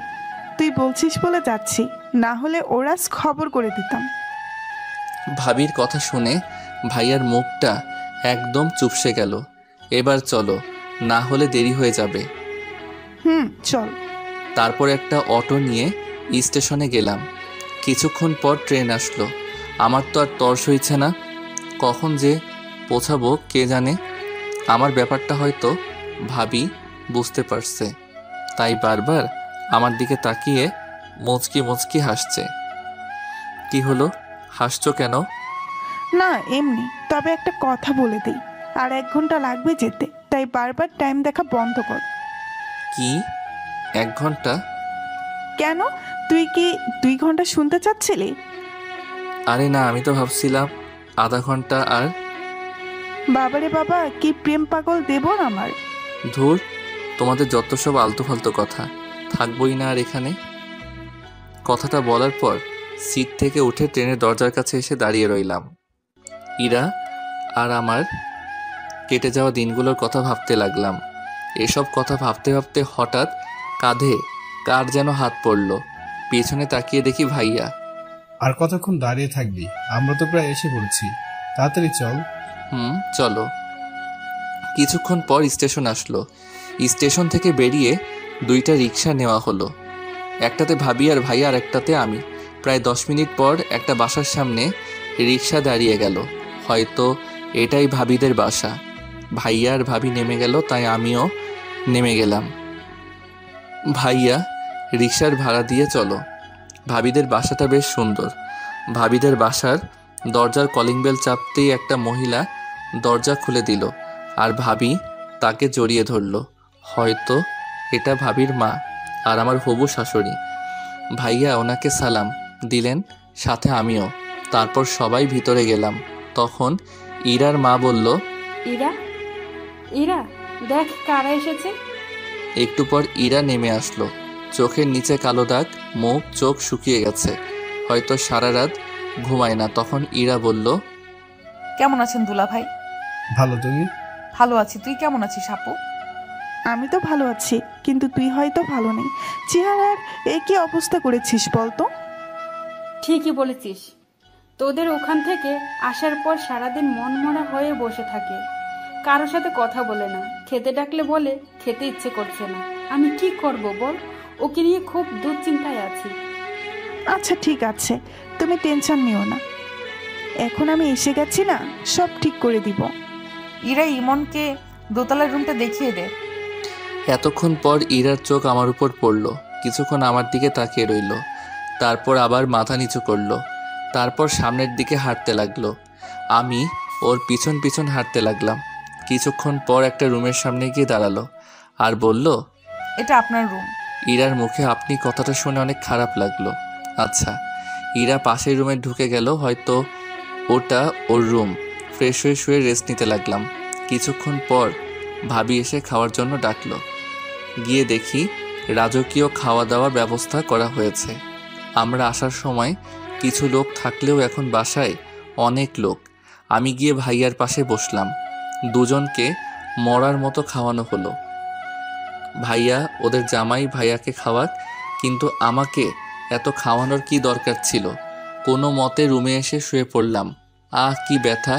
তুই বলছিস বলে যাচ্ছি, না হলে ওরা খবর করে দিতাম। ভাবির কথা শুনে ভাইয়ার মুখটা একদম চুপসে গেল। এবার চলো, না হলে দেরি হয়ে যাবে। চল। তারপর একটা অটো নিয়ে স্টেশনে গেলাম। কিছুক্ষণ পর ট্রেন আসলো। আমার তো আর তর্স হইছে না, কখন যে পৌঁছাবো কে জানে। আমার ব্যাপারটা হয়তো ভাবি বুঝতে পারছে, তাই বারবার আমার দিকে তাকিয়ে মুচকি মুচকি হাসছে। কি হলো, হাসছো কেন? না এমনি, তবে একটা কথা বলে দিই, আর 1 ঘন্টা লাগবে যেতে, তাই বারবার টাইম দেখা বন্ধ কর। কি 1 ঘন্টা? কেন, তুই কি 2 ঘন্টা শুনতে চাচ্ছিলি? আরে না, আমি তো ভাবছিলাম আধা ঘন্টা। আর বাবারে বাবা, কি প্রেম পাগল দেবর আমার। ধুর, তোমাদের যত সব আলতু ফালতু কথা, থাকবই না আর এখানে। কথাটা বলার পর সিট থেকে উঠে ট্রেনের দরজার কাছে এসে দাঁড়িয়ে রইলাম। ইরা আর আমার কেটে যাওয়া দিনগুলোর কথা ভাবতে লাগলাম। এসব কথা ভাবতে ভাবতে হঠাৎ কাঁধে কার যেন হাত পড়ল। পিছনে তাকিয়ে দেখি ভাইয়া। আর কতক্ষণ দাঁড়িয়ে থাকবি? আমরা তো প্রায় এসে পড়েছি, তাড়াতাড়ি চল। চলো। কিছুক্ষণ পর স্টেশন আসলো। স্টেশন থেকে বেরিয়ে 2টা রিক্সা নেওয়া হলো। একটাতে ভাবি আর ভাইয়া, আর একটাতে আমি। প্রায় 10 মিনিট পর একটা বাসার সামনে রিক্সা দাঁড়িয়ে গেল। হয়তো এটাই ভাবিদের বাসা। ভাইয়া আর ভাবি নেমে গেল, তাই আমিও নেমে গেলাম। ভাইয়া রিক্সার ভাড়া দিয়ে চলো। ভাবিদের বাসাটা বেশ সুন্দর। ভাবিদের বাসার দরজার কলিং বেল চাপতেই একটা মহিলা দরজা খুলে দিল, আর ভাবি তাকে জড়িয়ে ধরল। হয়তো এটা ভাবির মা আর আমার হবু শাশুড়ি। ভাইয়া ওনাকে সালাম দিলেন, সাথে আমিও। তারপর সবাই ভিতরে গেলাম। তখন ইরার মা বলল, ইরা, ইরা, দেখ কারা এসেছে। একটু পর ইরা নেমে আসলো। চোখের নিচে কালো দাগ, মুখ চোখ শুকিয়ে গেছে, হয়তো সারা রাত ঘুমায় না। তখন ইরা বলল, কেমন আছেন দুলা ভাই? ভালো, তুমি? ভালো আছি, তুই কেমন আছিস আপু? আমি তো ভালো আছি, কিন্তু তুই হয়তো ভালো নেই। চেহারার কি অবস্থা করেছিস বলতো? ঠিকই বলেছিস, তোদের ওখান থেকে আসার পর সারাদিন মনমরা হয়ে বসে থাকে, কারো সাথে কথা বলে না, খেতে ডাকলে বলে খেতে ইচ্ছে করছে না। আমি কি করব বল, ওকে নিয়ে খুব দুশ্চিন্তায় আছি। আচ্ছা ঠিক আছে, তুমি টেনশন নিও না, এখন আমি এসে গেছি না, সব ঠিক করে দিব। ইরা, ইমনকে দোতলার রুমটা দেখিয়ে দে। এতক্ষণ পর ইরার চোখ আমার উপর পড়ল। কিছুক্ষণ আমার দিকে তাকিয়ে রইল, তারপর আবার মাথা নিচু করলো। তারপর সামনের দিকে হাঁটতে লাগলো। আমি ওর পিছন পিছন হাঁটতে লাগলাম। কিছুক্ষণ পর একটা রুমের সামনে গিয়ে দাঁড়ালো আর বলল, এটা আপনার রুম। ইরার মুখে আপনি কথাটা শুনে অনেক খারাপ লাগলো। আচ্ছা। ইরা পাশের রুমে ঢুকে গেল, হয়তো ওটা ওর রুম। ফ্রেশ হয়ে শুয়ে রেস্ট নিতে লাগলাম। কিছুক্ষণ পর ভাবি এসে খাওয়ার জন্য ডাকলো। গিয়ে দেখি রাজকীয় খাওয়া দাওয়ার ব্যবস্থা করা হয়েছে। আমরা আসার সময় কিছু লোক থাকলেও এখন বাসায় অনেক লোক। আমি গিয়ে ভাইয়ার পাশে বসলাম। দুজনকে মরার মতো খাওয়ানো হলো। ভাইয়া ওদের জামাই ভাইয়াকে খাওয়াক, কিন্তু আমাকে এত খাওয়ানোর কি দরকার ছিল? কোনো মতে রুমে এসে শুয়ে পড়লাম। আহ কি ব্যথা,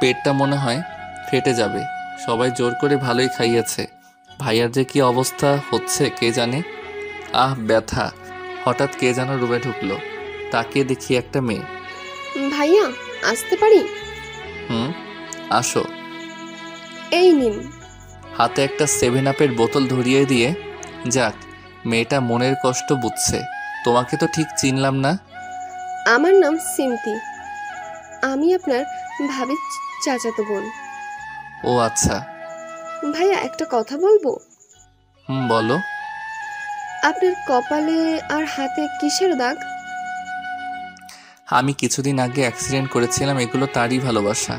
পেটটা মনে হয় ফেটে যাবে। সবাই জোর করে ভালোই খাইয়েছে। ভাইয়ার যে কি অবস্থা হচ্ছে কে জানে। আহ ব্যথা। হঠাৎ কে যেন রুমে ঢুকলো। তাকে দেখি একটা মেয়ে। ভাইয়া আসতে পারি? আসো। এই নিন। হাতে একটা 7 আপের বোতল ধরিয়ে দিয়ে, যাক মেয়েটা মনের কষ্ট বুঝছে। তোমাকে তো ঠিক চিনলাম না। আমার নাম সিন্তি, আমি আপনার ভাবির চাচাতো বোন। ও আচ্ছা। ভাইয়া একটা কথা বলবো? বলো। আপনার কপালে আর হাতে কিসের দাগ? আমি কিছুদিন আগে অ্যাক্সিডেন্ট করেছিলাম, এগুলো তারই ভালোবাসা।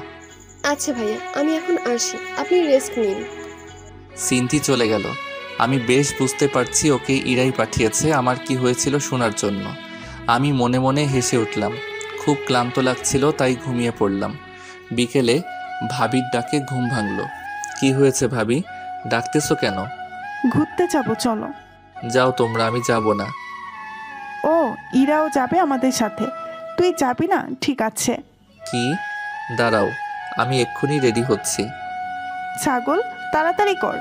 আচ্ছা ভাইয়া, আমি এখন আসি, আপনি রেস্ট নিন। সিন্থি চলে গেল। আমি বেশ বুঝতে পারছি ওকে ইরাই পাঠিয়েছে আমার কি হয়েছিল শোনার জন্য। আমি মনে মনে হেসে উঠলাম। খুব ক্লান্ত লাগছিল, তাই ঘুমিয়ে পড়লাম। বিকেলে ভাবির ডাকে ঘুম ভাঙলো। কি হয়েছে ভাবি, ডাকতেছো কেন? ঘুরতে যাব, চলো। যাও তোমরা, আমি যাব না। ও, ইরাও যাবে আমাদের সাথে। তুই যাবি না? ঠিক আছে। কি? দাঁড়াও, আমি এক্ষুনি রেডি হচ্ছি। ছাগল, তাড়াতাড়ি কর।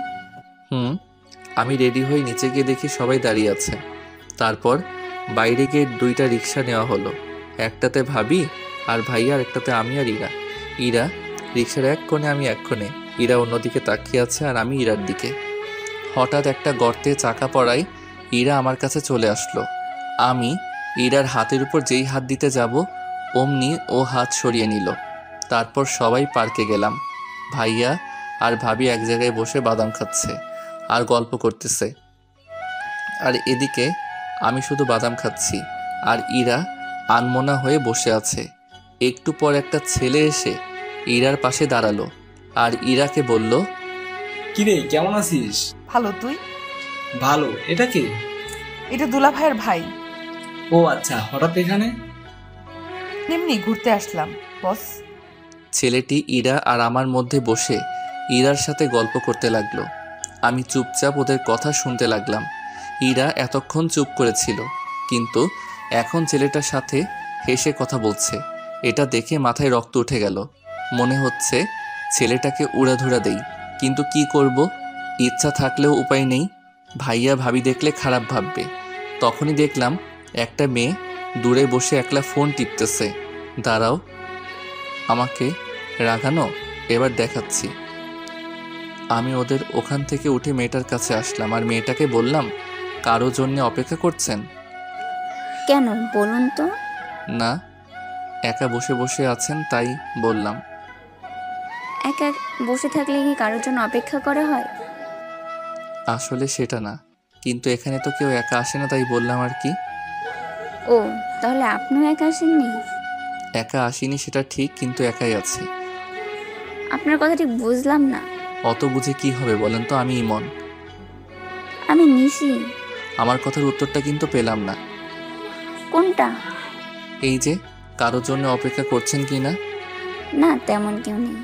আমি রেডি হয়ে নিচে গিয়ে দেখি সবাই দাঁড়িয়ে আছে। তারপর বাইরে গিয়ে 2টা রিক্সা নেওয়া হলো। একটাতে ভাবি আর ভাইয়া, আর একটাতে আমি আর ইরা। ইরা রিক্সার এক কোণে, আমি এক কোণে। ইরা অন্যদিকে তাকিয়ে আছে আর আমি ইরার দিকে। হঠাৎ একটা গর্তে চাকা পড়ায় ইরা আমার কাছে চলে আসলো। আমি ইরার হাতের উপর যেই হাত দিতে যাব, অমনি ও হাত সরিয়ে নিল। তারপর সবাই পার্কে গেলাম। ভাইয়া আর ভাবি এক জায়গায় বসে বাদাম খাচ্ছে আর গল্প করতেছে, আর এদিকে আমি শুধু বাদাম খাচ্ছি আর ইরা আনমনা হয়ে বসে আছে। একটু পর একটা ছেলে এসে ইরার পাশে দাঁড়ালো আর ইরাকে বলল, কিরে কেমন আছিস? ভালো, তুই? ভালো। এটা কে? এটা দুলা ভাইয়ের ভাই। ও আচ্ছা, হঠাৎ এখানে? এমনি ঘুরতে আসলাম বস। ছেলেটি ইরা আর আমার মধ্যে বসে ইরার সাথে গল্প করতে লাগলো। আমি চুপচাপ ওদের কথা শুনতে লাগলাম। ইরা এতক্ষণ চুপ করেছিল, কিন্তু এখন ছেলেটার সাথে হেসে কথা বলছে। এটা দেখে মাথায় রক্ত উঠে গেল। মনে হচ্ছে ছেলেটাকে উড়াধুরা দেই, কিন্তু কি করব, ইচ্ছা থাকলেও উপায় নেই। ভাইয়া ভাবি দেখলে খারাপ ভাববে। তখনই দেখলাম একটা মেয়ে দূরে বসে একলা ফোন টিপতেছে। দাঁড়াও, আমাকে রাগানো? এবার দেখাচ্ছি। আমি ওদের ওখান থেকে উঠে মেয়েটার কাছে আসলাম আর মেয়েটাকে বললাম, কারো জন্য অপেক্ষা করছেন? কেন বলুন তো? না, একা বসে বসে আছেন তাই বললাম। একা বসে থাকলে কি কারোর জন্য অপেক্ষা করা হয়? আসলে সেটা না, কিন্তু এখানে তো কেউ একা আসে না তাই বললাম আর কি। ও, তাহলে আপনিও একা আসেননি? একা আসিনি সেটা ঠিক, কিন্তু একাই আছি। আপনার কথা ঠিক বুঝলাম না। অত বুঝে কি হবে বলেন তো, আমি ইমন। আমি নিশি। আমার কথার উত্তরটা কিন্তু পেলাম না। কোনটা? এই যে কারোর জন্য অপেক্ষা করছেন কি না? না, তেমন কেউ নেই।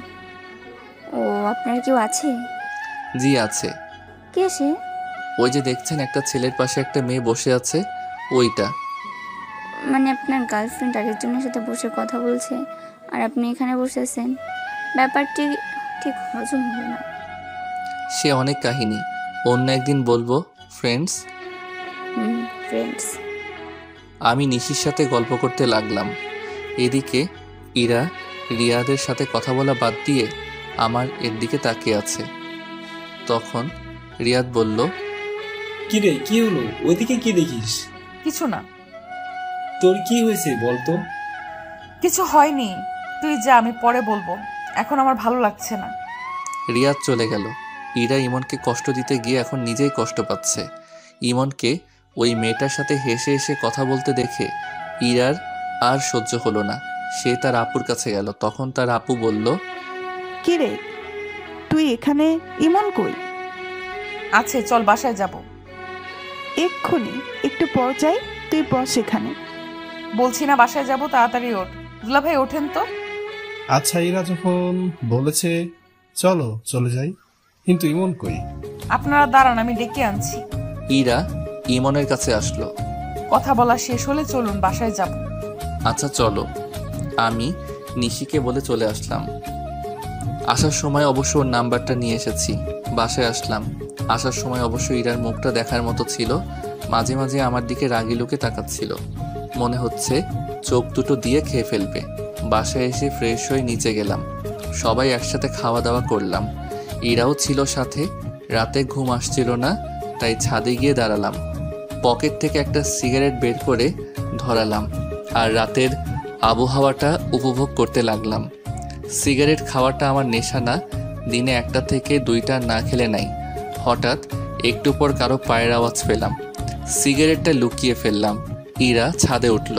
ও, আপনার কেউ আছে? জি আছে। কে সে? ওই যে দেখছেন একটা ছেলের পাশে একটা মেয়ে বসে আছে, ওইটা। মানে আপনার গার্লফ্রেন্ড আরেকজনের সাথে বসে কথা বলছে আর আপনি এখানে বসেছেন? ব্যাপারটি ঠিক হজম হলো না। সে অনেক কাহিনী, অন্য একদিন বলবো। ফ্রেন্ডস। ফ্রেন্ডস। আমি নিশির সাথে গল্প করতে লাগলাম। এদিকে ইরা রিয়াদের সাথে কথা বলা বাদ দিয়ে আমার এর দিকে তাকিয়ে আছে। তখন রিয়াদ বলল, কিরে কি হলো, ওইদিকে কি দেখিস? কিছু না। তোর কি হয়েছে বলতো? কিছু হয়নি, তুই যা, আমি পরে বলবো, এখন আমার ভালো লাগছে না। রিয়াদ চলে গেল। ইরা ইমনকে কষ্ট দিতে গিয়ে এখন নিজেই কষ্ট পাচ্ছে। ইমনকে ওই মেয়েটার সাথে হেসে হেসে কথা বলতে দেখে ইরার আর সহ্য হলো না। সে তার আপুর কাছে গেল। তখন তার আপু বলল, কি রে, তুই এখানে? ইমন কই? আছে, চল বাসায় যাব। এক্ষুনি? একটু পর যাই, তুই বস এখানে। বলছি না বাসায় যাব, তাড়াতাড়ি ওঠ। দুলা ভাই ওঠেন তো। আচ্ছা, ইরা যখন বলেছে চলো চলে যাই, কিন্তু ইমন কই? আপনারা দাঁড়ান, আমি ডেকে আনছি। ইরা ইমনের কাছে আসলো। কথা বলা শেষ হলে চলুন বাসায় যাব। আচ্ছা চলো। আমি নিশিকে বলে চলে আসলাম। আসার সময় অবশ্য ওর নাম্বারটা নিয়ে এসেছি। বাসায় আসলাম। আসার সময় অবশ্য ইরার মুখটা দেখার মতো ছিল। মাঝে মাঝে আমার দিকে রাগি লোকে তাকাচ্ছিল, মনে হচ্ছে চোখ দুটো দিয়ে খেয়ে ফেলবে। বাসায় এসে ফ্রেশ হয়ে নিচে গেলাম। সবাই একসাথে খাওয়া দাওয়া করলাম। ইরাও ছিল সাথে। রাতে ঘুম আসছিল না, তাই ছাদে গিয়ে দাঁড়ালাম। পকেট থেকে একটা সিগারেট বের করে ধরালাম আর রাতের আবহাওয়াটা উপভোগ করতে লাগলাম। সিগারেট খাওয়াটা আমার নেশা না, দিনে 1টা থেকে 2টা না খেলে নাই। হঠাৎ একটু পর কারো পায়ের আওয়াজ পেলাম। সিগারেটটা লুকিয়ে ফেললাম। ইরা ছাদে উঠল।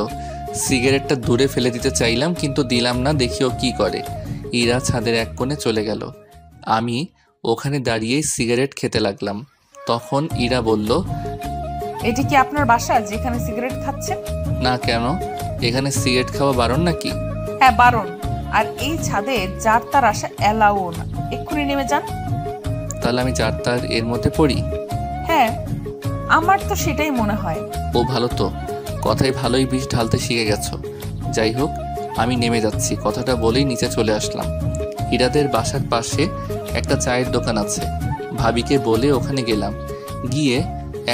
সিগারেটটা দূরে ফেলে দিতে চাইলাম, কিন্তু দিলাম না, দেখিও কি করে। ইরা ছাদের এক কোণে চলে গেল। আমি ওখানে দাঁড়িয়েই সিগারেট খেতে লাগলাম। তখন ইরা বলল, এটি কি আপনার বাসা যেখানে সিগারেট খাচ্ছেন? না, কেন? এখানে সিগারেট খাওয়া বারণ নাকি? হ্যাঁ বারণ। আর এই ছাদে যার তার আসা এলাও না। এক্ষুনি নেমে যান। তাহলে আমি যার তার এর মধ্যে পড়ি? হ্যাঁ, আমার তো সেটাই মনে হয়। ও ভালো তো, কথায় ভালোই বিষ ঢালতে শিখে গেছো। যাই হোক, আমি নেমে যাচ্ছি। কথাটা বলেই নিচে চলে আসলাম। ইরাদের বাসার পাশে একটা চায়ের দোকান আছে। ভাবিকে বলে ওখানে গেলাম। গিয়ে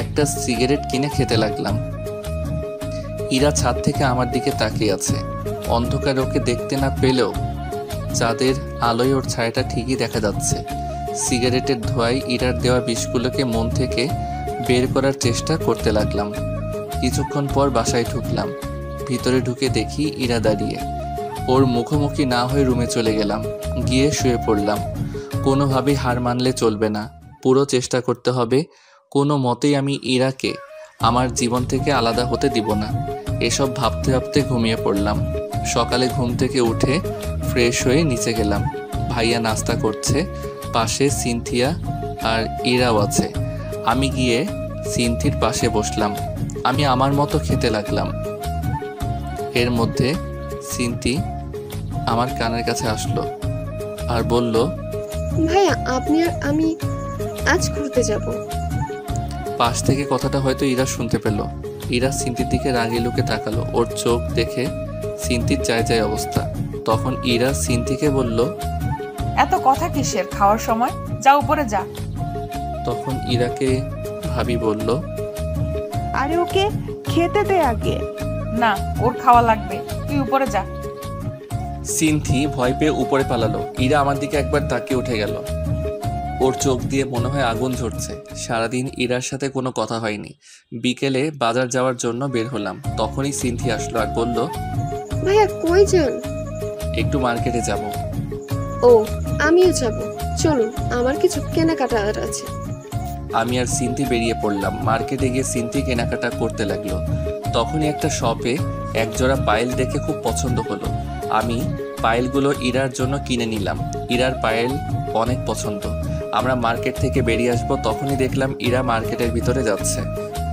একটা সিগারেট কিনে খেতে লাগলাম। ইরা ছাদ থেকে আমার দিকে তাকিয়ে আছে। অন্ধকার ওকে দেখতে না পেলেও চাঁদের আলোয় ওর ছায়াটা ঠিকই দেখা যাচ্ছে। সিগারেটের ধোঁয়ায় ইরার দেওয়া বিষগুলোকে মন থেকে বের করার চেষ্টা করতে লাগলাম। কিছুক্ষণ পর বাসায় ঢুকলাম। ভিতরে ঢুকে দেখি ইরা দাঁড়িয়ে। ওর মুখোমুখি না হয়ে রুমে চলে গেলাম। গিয়ে শুয়ে পড়লাম। কোনোভাবেই হার মানলে চলবে না, পুরো চেষ্টা করতে হবে। কোনো মতেই আমি ইরাকে আমার জীবন থেকে আলাদা হতে দিব না। এসব ভাবতে ভাবতে ঘুমিয়ে পড়লাম। সকালে ঘুম থেকে উঠে ফ্রেশ হয়ে নিচে গেলাম। ভাইয়া নাস্তা করছে, পাশে সিনথিয়া আর ইরাও আছে। আমি গিয়ে সিনথির পাশে বসলাম। আমি আমার মতো খেতে লাগলাম। এর মধ্যে সিনথি আমার কানের কাছে আসলো আর বলল, ভাইয়া আপনি আর আমি আজ ঘুরতে যাব। পাশ থেকে কথাটা হয়তো ইরা শুনতে পেল। ইরা সিনথির দিকে রাগি লোকে তাকালো। ওর চোখ দেখে সিনথির চায় চায় অবস্থা। তখন ইরা সিনথিকে বলল, এত কথা কিসের খাওয়ার সময়? যা উপরে যা। তখন ইরাকে ভাবি বলল, আরে ওকে খেতে দে আগে। না, ওর খাওয়া লাগবে, তুই উপরে যা। সিনথি ভয় পেয়ে উপরে পালালো। ইরা আমার দিকে একবার তাকিয়ে উঠে গেল। ওর চোখ দিয়ে মনে হয় আগুন ঝরছে। সারাদিন ইরার সাথে কোনো কথা হয়নি। বিকেলে বাজার যাওয়ার জন্য বের হলাম। তখনই সিনথি আসলো আর বলল, ভাইয়া কই যান? একটু মার্কেটে যাব। ও আমিও যাব, চলুন, আমার কিছু কেনাকাটার আছে। আমি আর সিনথি বেরিয়ে পড়লাম। মার্কেটে গিয়ে সিনথি কেনাকাটা করতে লাগলো। তখনই একটা শপে একজোড়া পায়েল দেখে খুব পছন্দ হলো। আমি পায়েলগুলো ইরার জন্য কিনে নিলাম। ইরার পায়েল অনেক পছন্দ। আমরা মার্কেট থেকে বেরিয়ে আসবো, তখনই দেখলাম ইরা মার্কেটের ভিতরে যাচ্ছে।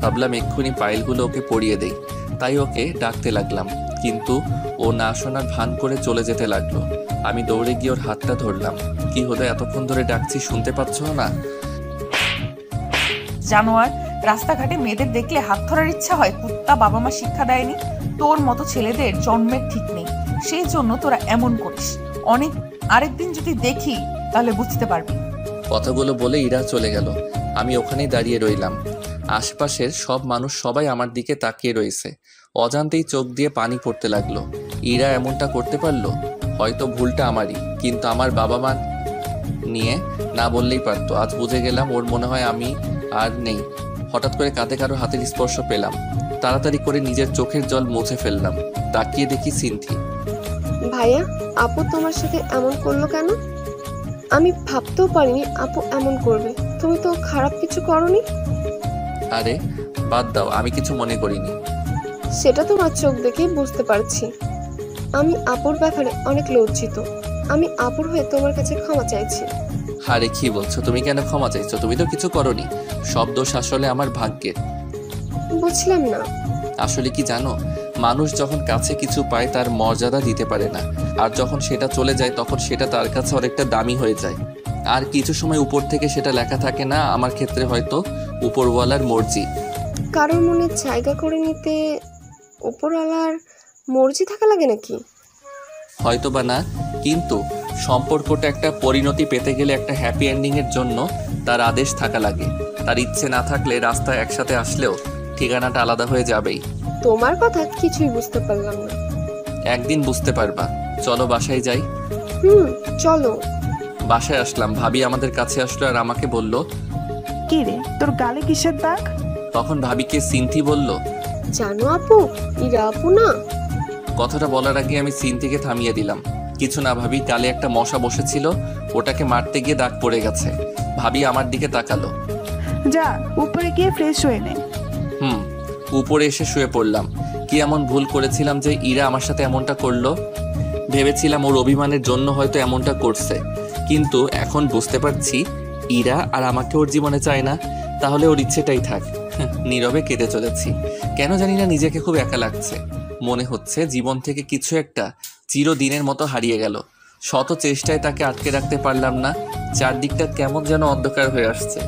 ভাবলাম এক্ষুনি পায়েলগুলো ওকে পরিয়ে দেই, তাই ওকে ডাকতে লাগলাম। কিন্তু ও না শোনার ভান করে চলে যেতে লাগলো। আমি দৌড়ে গিয়ে ওর হাতটা ধরলাম। কি হলো, এতক্ষণ ধরে ডাকছি, শুনতে পাচ্ছ না? জানোয়ার, রাস্তাঘাটে মেয়েদের দেখলে হাত ধরার ইচ্ছা হয়? কুত্তা বাবা মা শিক্ষা দেয়নি? তোর মতো ছেলেদের জন্মের ঠিক নেই, সেই জন্য তোরা এমন করিস। আরেকদিন যদি দেখি তাহলে বুঝতে পারবি। কথাগুলো বলে ইরা চলে গেল। আমি ওখানেই দাঁড়িয়ে রইলাম। আশপাশের সব মানুষ সবাই আমার দিকে তাকিয়ে রয়েছে। অজান্তেই চোখ দিয়ে পানি পড়তে লাগলো। ইরা এমনটা করতে পারলো? হয়তো ভুলটা আমারই, কিন্তু আমার বাবা মা নিয়ে না বললেই পারতো। আজ বুঝে গেলাম ওর মনে হয় আমি আর নেই। হঠাৎ করে কাঁধে কারো হাতের স্পর্শ পেলাম। তাড়াতাড়ি করে নিজের চোখের জল মুছে ফেললাম। তাকিয়ে দেখি সিনথি। ভাইয়া, আপু তোমার সাথে এমন করলো কেন? আমি ভাবতেও পারিনি আপু এমন করবে। তুমি তো খারাপ কিছু করনি। আরে বাদ দাও, আমি কিছু মনে করিনি। সেটা তোমার চোখ দেখেই বুঝতে পারছি। আমি আপুর ব্যাপারে অনেক লজ্জিত। আমি আপুর হয়ে তোমার কাছে ক্ষমা চাইছি। আরে কি বলছো? তুমি কেন ক্ষমা চাইছো? তুমি তো কিছু করনি। সব দোষ আসলে আমার ভাগ্যের। বুঝলাম না। আসলে কি জানো, মানুষ যখন কাছে কিছু পায় তার মর্যাদা দিতে পারে না, আর যখন সেটা চলে যায় তখন সেটা তার কাছে অনেকটা দামি হয়ে যায়। আর কিছু সময় উপর থেকে সেটা লেখা থাকে না। আমার ক্ষেত্রে হয়তো উপরওয়ালার মর্জি। কারোর মনে জায়গা করে নিতে উপরওয়ালার মর্জি থাকা লাগে নাকি? হয়তো বা না, কিন্তু সম্পর্কটা একটা পরিণতি পেতে গেলে একটা হ্যাপি এন্ডিংয়ের জন্য তার আদেশ থাকা লাগে। তার ইচ্ছে না থাকলে রাস্তায় একসাথে আসলেও ঠিকানাটা আলাদা হয়ে যাবেই। তোমার কথা কিছুই বুঝতে পারলাম না। একদিন বুঝতে পারবা। চলো বাসায় যাই। চলো। বাসায় আসলাম, ভাবি আমাদের কাছে আসলো আর আমাকে বলল, কি রে, তোর গালে কিসের দাগ? তখন ভাবিকে সিনথি বলল, জানো আপু, ইরা আপু না। কথাটা বলার আগে আমি সিনথিকে থামিয়ে দিলাম। কিছু না ভাবি, গালে একটা মশা বসেছিল, ওটাকে মারতে গিয়ে দাগ পড়ে গেছে। ভাবি আমার দিকে তাকালো। যা উপরে গিয়ে ফ্রেশ হয়ে নে। উপরে এসে শুয়ে পড়লাম। কি এমন ভুল করেছিলাম যে ইরা আমার সাথে এমনটা করলো? ভেবেছিলাম ওর অভিমানের জন্য হয়তো এমনটা করছে, কিন্তু এখন বুঝতে পারছি ইরা আর আমাকে ওর জীবনে চায় না। তাহলে ওর ইচ্ছেটাই থাক। নীরবে কেঁদে চলেছি। কেন জানি না নিজেকে খুব একা লাগছে। মনে হচ্ছে জীবন থেকে কিছু একটা চিরদিনের মতো হারিয়ে গেল। শত চেষ্টায় তাকে আটকে রাখতে পারলাম না। চারদিকটা কেমন যেন অন্ধকার হয়ে আসছে।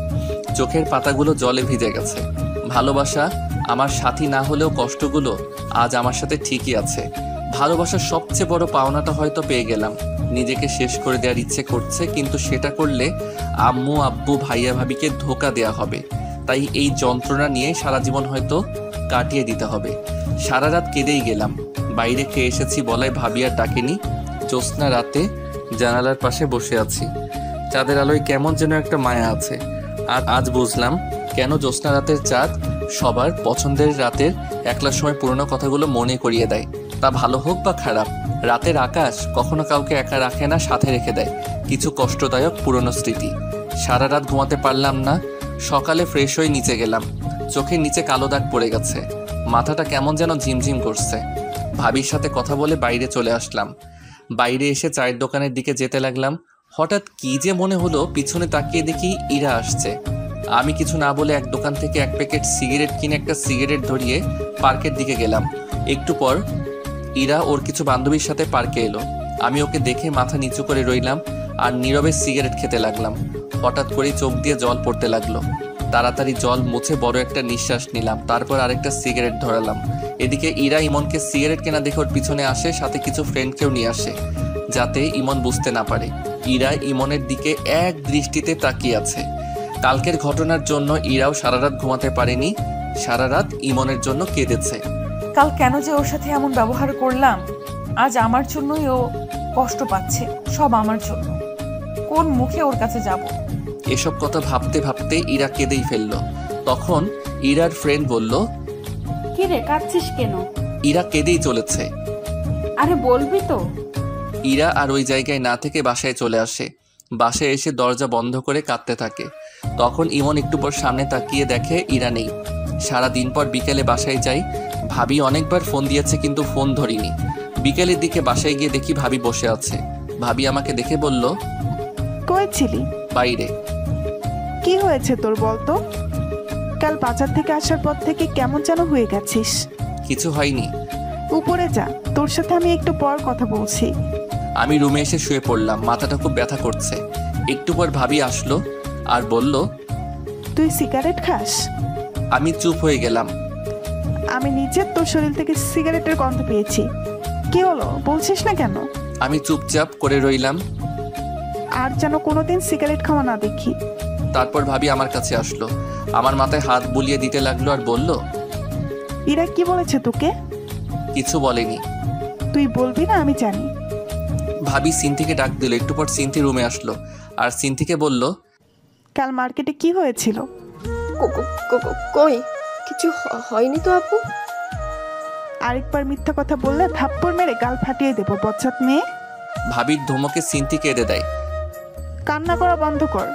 চোখের পাতাগুলো জলে ভিজে গেছে। ভালোবাসা আমার সাথী না হলেও কষ্টগুলো আজ আমার সাথে ঠিকই আছে। ভালোবাসার সবচেয়ে বড় পাওনাটা হয়তো পেয়ে গেলাম। নিজেকে শেষ করে দেওয়ার ইচ্ছে করছে, কিন্তু সেটা করলে আম্মু আব্বু ভাইয়া ভাবিকে ধোকা দেয়া হবে। তাই এই যন্ত্রণা নিয়ে সারা জীবন হয়তো কাটিয়ে দিতে হবে। সারা রাত কেঁদেই গেলাম। বাইরে খেয়ে এসেছি বলায় ভাবি আর ডাকেনি। জ্যোৎস্না রাতে জানালার পাশে বসে আছি। চাঁদের আলোয় কেমন যেন একটা মায়া আছে। আর আজ বুঝলাম কেন জ্যোৎস্না রাতের চাঁদ সবার পছন্দের রাতের একলার সময় পুরনো কথাগুলো মনে করিয়ে দেয়। তা ভালো হোক বা খারাপ, রাতের আকাশ কখনো কাউকে একা রাখে না, সাথে রেখে দেয় কিছু কষ্টদায়ক পুরনো স্মৃতি। সারা রাত ঘুমাতে পারলাম না। সকালে ফ্রেশ হয়ে নিচে গেলাম। চোখের নিচে কালো দাগ পড়ে গেছে। মাথাটা কেমন যেন ঝিমঝিম করছে। ভাবির সাথে কথা বলে বাইরে চলে আসলাম। বাইরে এসে চায়ের দোকানের দিকে যেতে লাগলাম। হঠাৎ কি যে মনে হলো, পিছনে তাকিয়ে দেখি ইরা আসছে। আমি কিছু না বলে এক দোকান থেকে এক প্যাকেট সিগারেট কিনে একটা সিগারেট ধরিয়ে পার্কের দিকে গেলাম। একটু পর ইরা ওর কিছু বান্ধবীর সাথে পার্কে এলো। আমি ওকে দেখে মাথা নিচু করে রইলাম আর নীরবে সিগারেট খেতে লাগলাম। হঠাৎ করেই চোখ দিয়ে জল পড়তে লাগলো। তাড়াতাড়ি জল মুছে বড় একটা নিঃশ্বাস নিলাম। তারপর আরেকটা সিগারেট ধরালাম। এদিকে ইরা ইমনকে সিগারেট কেনা দেখে ওর পিছনে আসে, সাথে কিছু ফ্রেন্ডকেও নিয়ে আসে যাতে ইমন বুঝতে না পারে। ইরা ইমনের দিকে এক দৃষ্টিতে তাকিয়ে আছে। কালকের ঘটনার জন্য ইরাও সারা রাত ঘুমাতে পারেনি। সারা রাত ইমনের জন্য কেঁদেছে। কাল কেন যে ওর সাথে এমন ব্যবহার করলাম, আজ আমার জন্যই ও কষ্ট পাচ্ছে। সব আমার জন্য। কোন মুখে ওর কাছে যাব? এসব কথা ভাবতে ভাবতে ইরা কেঁদেই ফেললো। তখন ইরার ফ্রেন্ড বলল, কি রে, কাঁদছিস কেন? ইরা কেঁদেই চলেছে। আরে বলবি তো। ইরা আর ওই জায়গায় না থেকে বাসায় চলে আসে। বাসায় এসে দরজা বন্ধ করে কাঁদতে থাকে। তখন ইমন একটু পর সামনে তাকিয়ে দেখে ইরা নেই। সারা দিন পর বিকেলে বাসায় যাই। ভাবি অনেকবার ফোন দিয়েছে কিন্তু ফোন ধরিনি। বিকেলের দিকে বাসায় গিয়ে দেখি ভাবি বসে আছে। ভাবি আমাকে দেখে বলল, কই ছিলি? বাইরে। কি হয়েছে তোর বলতো? কাল বাজার থেকে আসার পর থেকে কেমন যেন হয়ে গেছিস। কিছু হয়নি। উপরে যা, তোর সাথে আমি একটু পর কথা বলছি। আমি রুমে এসে শুয়ে পড়লাম। মাথাটা খুব ব্যথা করছে। একটু পর ভাবি আসলো আর বলল, তুই সিগারেট খাস? আমি চুপ হয়ে গেলাম। আমি নিজের তোর শরীর থেকে সিগারেটের গন্ধ পেয়েছি। কি হলো, বলছিস না কেন? আমি চুপচাপ করে রইলাম। আর যেন কোনোদিন সিগারেট খাওয়া না দেখি। তারপর ভাবি আমার কাছে আসলো, আমার মাথায় হাত বুলিয়ে দিতে লাগলো আর বলল, ইরা কি বলেছে তোকে? কিছু বলেনি। তুই বলবি না, আমি জানি। ভাবি সিনথিকে ডাক দিল। একটু পর সিনথি রুমে আসলো আর সিনথিকে বলল, কাল মার্কেটে কি হয়েছিল? কই কিছু হয়নি তো আপু। আরেকবার মিথ্যা কথা বললে থাপ্পড় মেরে গাল ফাটিয়ে দেবো, বচ্চাত মেয়ে। ভাবির ধমকে সিনথি কেঁদে দেয়। কান্না করা বন্ধ কর।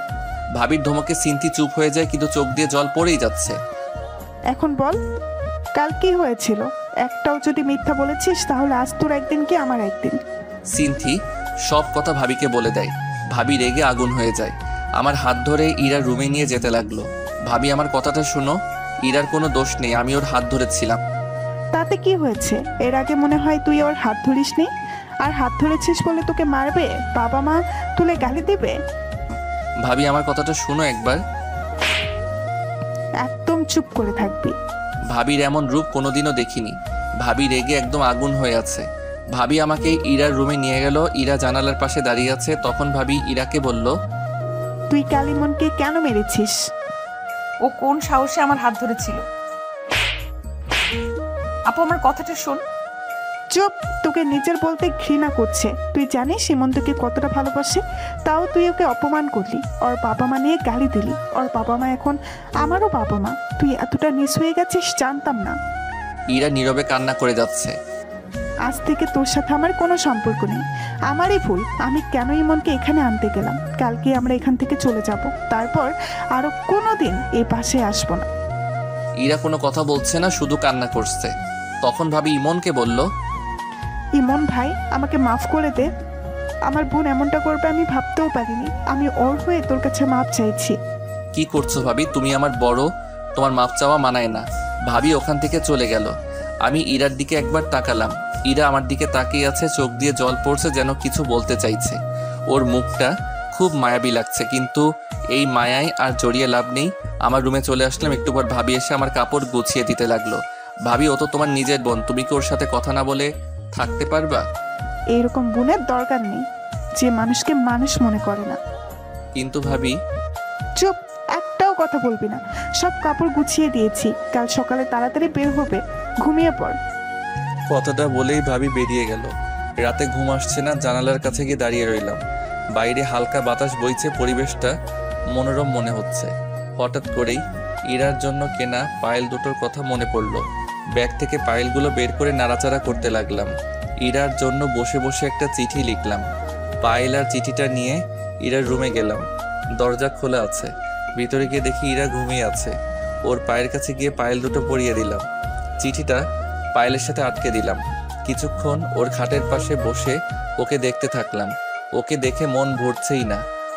ভাবির ধমকে সিনথি চুপ হয়ে যায়, কিন্তু চোখ দিয়ে জল পড়েই যাচ্ছে। এখন বল, কাল কি হয়েছিল? একটাও যদি মিথ্যা বলেছিস তাহলে আজ তোর একদিন কি আমার একদিন। সিনথি সব কথা ভাবিকে বলে দেয়। ভাবি রেগে আগুন হয়ে যায়। আমার হাত ধরে ইরার রুমে নিয়ে যেতে লাগলো। ভাবি আমার কথাটা শুনো, ইরার কোনো দোষ নেই, আমি ওর হাত ধরেছিলাম। তাতে কি হয়েছে? এর আগে মনে হয় তুই ওর হাত ধরিসনি। আর হাত ধরেছিস বলে তোকে মারবে, বাবা মা তুলে গালি দেবে? ভাবি আমার কথাটা শুনো একবার। একদম চুপ করে থাকবি। ভাবির এমন রূপ কোনোদিনও দেখিনি। ভাবি রেগে একদম আগুন হয়ে আছে। ভাবি আমাকে ইরার রুমে নিয়ে গেল। ইরা জানালার পাশে দাঁড়িয়ে আছে। তখন ভাবি ইরাকে বলল, তুই কালিমনকে কেন মেরেছিস? ও কোন সাহসে আমার হাত ধরেছিল? আপু আমার কথাটা শোন। চুপ, তোকে নিজের বলতে ঘৃণা করছে। তুই জানিস সীমন্তকে কতটা ভালোবাসে, তাও তুই ওকে অপমান করলি, ওর বাবা মা নিয়ে গালি দিলি। ওর বাবা মা এখন আমারও বাবা মা। তুই এতটা নিচ হয়ে গেছিস জানতাম না। ইরা নীরবে কান্না করে যাচ্ছে। আজ থেকে তোর সাথে আমার কোনো সম্পর্ক নেই। আমারই ভুল, আমি কেন ইমনকে এখানে আনতে গেলাম। কালকে আমরা এখান থেকে চলে যাব, তারপর আরো কোনোদিন এই পাশে আসবো না। ইরা কোনো কথা বলছে না, শুধু কান্না করছে। তখন ভাবি ইমনকে বলল, ইমন ভাই, আমাকে মাফ করে দে। আমার বোন এমনটা করবে আমি ভাবতেও পারিনি। আমি ওর হয়ে তোর কাছে মাপ চাইছি। কি করছো ভাবি? তুমি আমার বড়, তোমার মাপ চাওয়া মানায় না। ভাবি ওখান থেকে চলে গেল। আমি ইরার দিকে একবার তাকালাম। ইরা আমার দিকে তাকিয়ে আছে, চোখ দিয়ে জল পড়ছে, যেন কিছু বলতে চাইছে। ওর মুখটা খুব মায়াবী লাগছে, কিন্তু এই মায়ায় আর জড়িয়ে লাভ নেই। আমার রুমে চলে আসলাম। একটু পর ভাবি এসে আমার কাপড় গুছিয়ে দিতে লাগলো। ভাবি, ও তো তোমার নিজের বোন, তুমি কি ওর সাথে কথা না বলে থাকতে পারবা? এইরকম বোনের দরকার নেই যে মানুষকে মানুষ মনে করে না। কিন্তু ভাবি। চুপ, একটাও কথা বলবি না। সব কাপড় গুছিয়ে দিয়েছি, কাল সকালে তাড়াতাড়ি বের হবে। ঘুমিয়ে পড়। কথাটা বলেই ভাবি বেরিয়ে গেল। রাতে ঘুম আসছে না, জানালার কাছে গিয়ে দাঁড়িয়ে রইলাম। বাইরে হালকা বাতাস বইছে, পরিবেশটা মনোরম মনে হচ্ছে। হঠাৎ করেই ইরার জন্য কেনা পায়েল দুটোর কথা মনে পড়ল। ব্যাগ থেকে পায়েলগুলো বের করে নাড়াচাড়া করতে লাগলাম। ইরার জন্য বসে বসে একটা চিঠি লিখলাম। পায়েল আর চিঠিটা নিয়ে ইরার রুমে গেলাম। দরজা খোলা আছে। ভিতরে গিয়ে দেখি ইরা ঘুমিয়ে আছে। ওর পায়ের কাছে গিয়ে পায়েল দুটো পরিয়ে দিলাম। চিঠিটা পায়েলের সাথে আটকে দিলাম। কিছুক্ষণ ওর খাটের পাশে বসে ওকে দেখতে থাকলাম। ওকে দেখে মন ভরছেই না।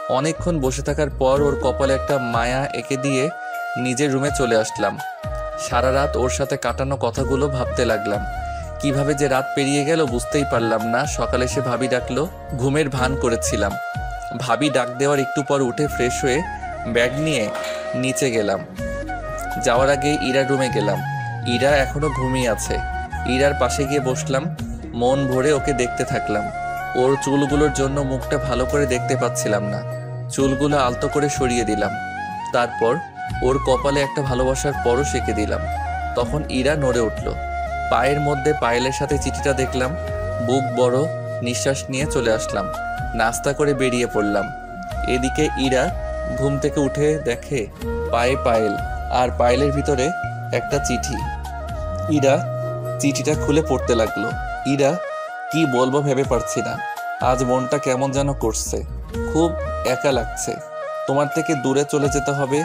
অনেকক্ষণ বসে থাকার পর ওর কপালে একটা মায়া এঁকে দিয়ে নিজের রুমে চলে আসলাম। সারা রাত ওর সাথে কাটানো কথাগুলো ভাবতে লাগলাম। কিভাবে যে রাত পেরিয়ে গেল বুঝতেই পারলাম না। সকালে সে ভাবি ডাকলো, ঘুমের ভান করেছিলাম। ভাবি ডাক দেওয়ার একটু পর উঠে ফ্রেশ হয়ে ব্যাগ নিয়ে নিচে গেলাম। যাওয়ার আগে ইরার রুমে গেলাম। ইরা এখনো ঘুমিয়ে আছে। ইরার পাশে গিয়ে বসলাম। মন ভরে ওকে দেখতে থাকলাম। ওর চুলগুলোর জন্য মুখটা ভালো করে দেখতে পাচ্ছিলাম না। চুলগুলো আলতো করে সরিয়ে দিলাম। তারপর ওর কপালে একটা ভালোবাসার পরশ এঁকে দিলাম। তখন ইরা নড়ে উঠল। পায়ের মধ্যে পায়েলের সাথে চিঠিটা দেখলাম। বুক বড় নিঃশ্বাস নিয়ে চলে আসলাম। নাস্তা করে বেরিয়ে পড়লাম। এদিকে ইরা ঘুম থেকে উঠে দেখে পায়ে পায়েল, আর পায়েলের ভিতরে একটা চিঠি। ইরা চিঠিটা খুলে পড়তে লাগলো। ইরা কি বলবো ভেবে পারছি না। আজ মনটা কেমন যেন করছে, খুব একা লাগছে। তোমার থেকে দূরে চলে যেতে হবে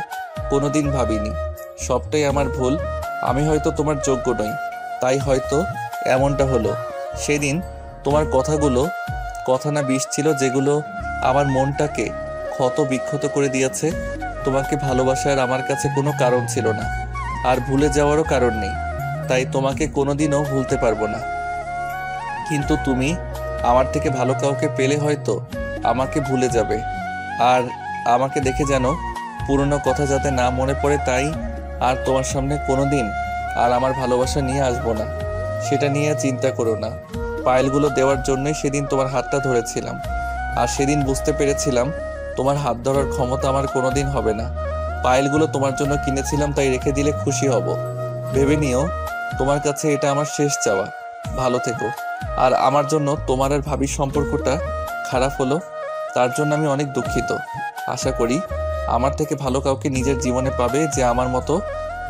কোনোদিন ভাবিনি। সবটাই আমার ভুল। আমি হয়তো তোমার যোগ্য নই, তাই হয়তো এমনটা হলো। সেদিন তোমার কথাগুলো কথা না বিষ ছিল, যেগুলো আমার মনটাকে ক্ষত বিক্ষত করে দিয়েছে। তোমাকে ভালোবাসার আমার কাছে কোনো কারণ ছিল না, আর ভুলে যাওয়ারও কারণ নেই। তাই তোমাকে কোনোদিনও ভুলতে পারবো না। কিন্তু তুমি আমার থেকে ভালো কাউকে পেলে হয়তো আমাকে ভুলে যাবে। আর আমাকে দেখে যেন পুরনো কথা যাতে না মনে পড়ে, তাই আর তোমার সামনে কোনোদিন আর আমার ভালোবাসা নিয়ে আসবো না। সেটা নিয়ে চিন্তা করো না। পায়েলগুলো দেওয়ার জন্যই সেদিন তোমার হাতটা ধরেছিলাম। আর সেদিন বুঝতে পেরেছিলাম তোমার হাত ধরার ক্ষমতা আমার কোনোদিন হবে না। পায়েলগুলো তোমার জন্য কিনেছিলাম, তাই রেখে দিলে খুশি হব। ভেবে নিও তোমার কাছে এটা আমার শেষ চাওয়া। ভালো থেকো। আর আমার জন্য তোমার আর ভাবির সম্পর্কটা খারাপ হলো, তার জন্য আমি অনেক দুঃখিত। আশা করি আমার থেকে ভালো কাউকে নিজের জীবনে পাবে, যে আমার মতো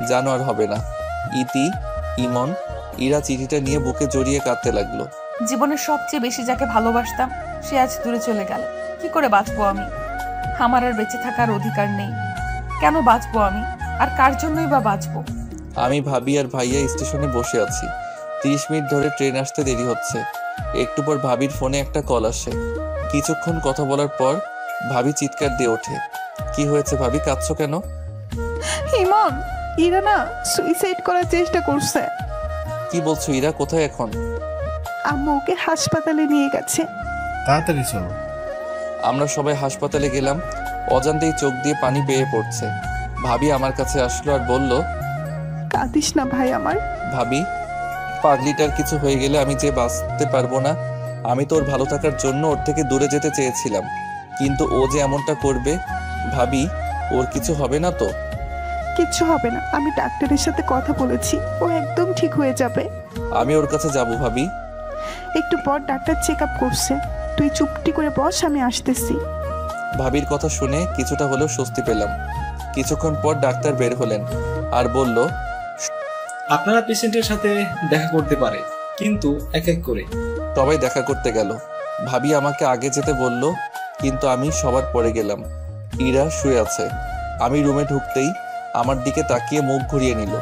জানোয়ার হবে না। ইতি, ইমন। ইরা চিঠিটা নিয়ে বুকে জড়িয়ে কাঁদতে লাগলো। জীবনের সবচেয়ে বেশি যাকে ভালোবাসতাম সে আজ দূরে চলে গেল। কি করে বাঁচবো আমি? আমার আর বেঁচে থাকার অধিকার নেই। কেন বাঁচবো আমি? আর কার জন্যই বা বাঁচবো? আমি ভাবি আর ভাইয়া স্টেশনে বসে আছি। 30 মিনিট ধরে ট্রেন আসতে দেরি হচ্ছে। একটু পর ভাবির ফোনে একটা কল আসে। কিছুক্ষণ কথা বলার পর ভাবি চিৎকার দিয়ে ওঠে। কি হয়েছে ভাবি, কাঁদছো কেন? ইমন, ইরা না সুইসাইড করার চেষ্টা করছে। কি বলছো? ইরা কোথায় এখন? আম্মু ওকে হাসপাতালে নিয়ে গেছে। তাড়াতাড়ি চলো। আমরা সবাই হাসপাতালে গেলাম। অজান্তেই চোখ দিয়ে পানি বেয়ে পড়ছে। ভাবি আমার কাছে আসলো আর বলল, কাঁদিস না ভাই আমার। ভাবি পাগলিটার কিছু হয়ে গেলে আমি যে বাঁচতে পারবো না। আমি তো ওর ভালো থাকার জন্য ওর থেকে দূরে যেতে চেয়েছিলাম, কিন্তু ও যে এমনটা করবে, ভাবি ওর কিছু হবে না তো? কিচ্ছু হবে না, আমি ডাক্তারের সাথে কথা বলেছি, ও একদম ঠিক হয়ে যাবে। আমি ওর কাছে যাব ভাবি। একটু পর ডাক্তার চেক আপ করছে, তুই চুপটি করে বস, আমি আসতেছি। ভাবির কথা শুনে কিছুটা হলেও স্বস্তি পেলাম। কিছুক্ষণ পর ডাক্তার বের হলেন আর বলল, আপনারা পেশেন্টের সাথে দেখা করতে পারে, কিন্তু এক এক করে। সবাই দেখা করতে গেল। ভাবি আমাকে আগে যেতে বলল, কিন্তু আমি সবার পরে গেলাম। ইরা শুয়ে আছে। আমি রুমে ঢুকতেই আমার দিকে তাকিয়ে মুখ ঘুরিয়ে নিল।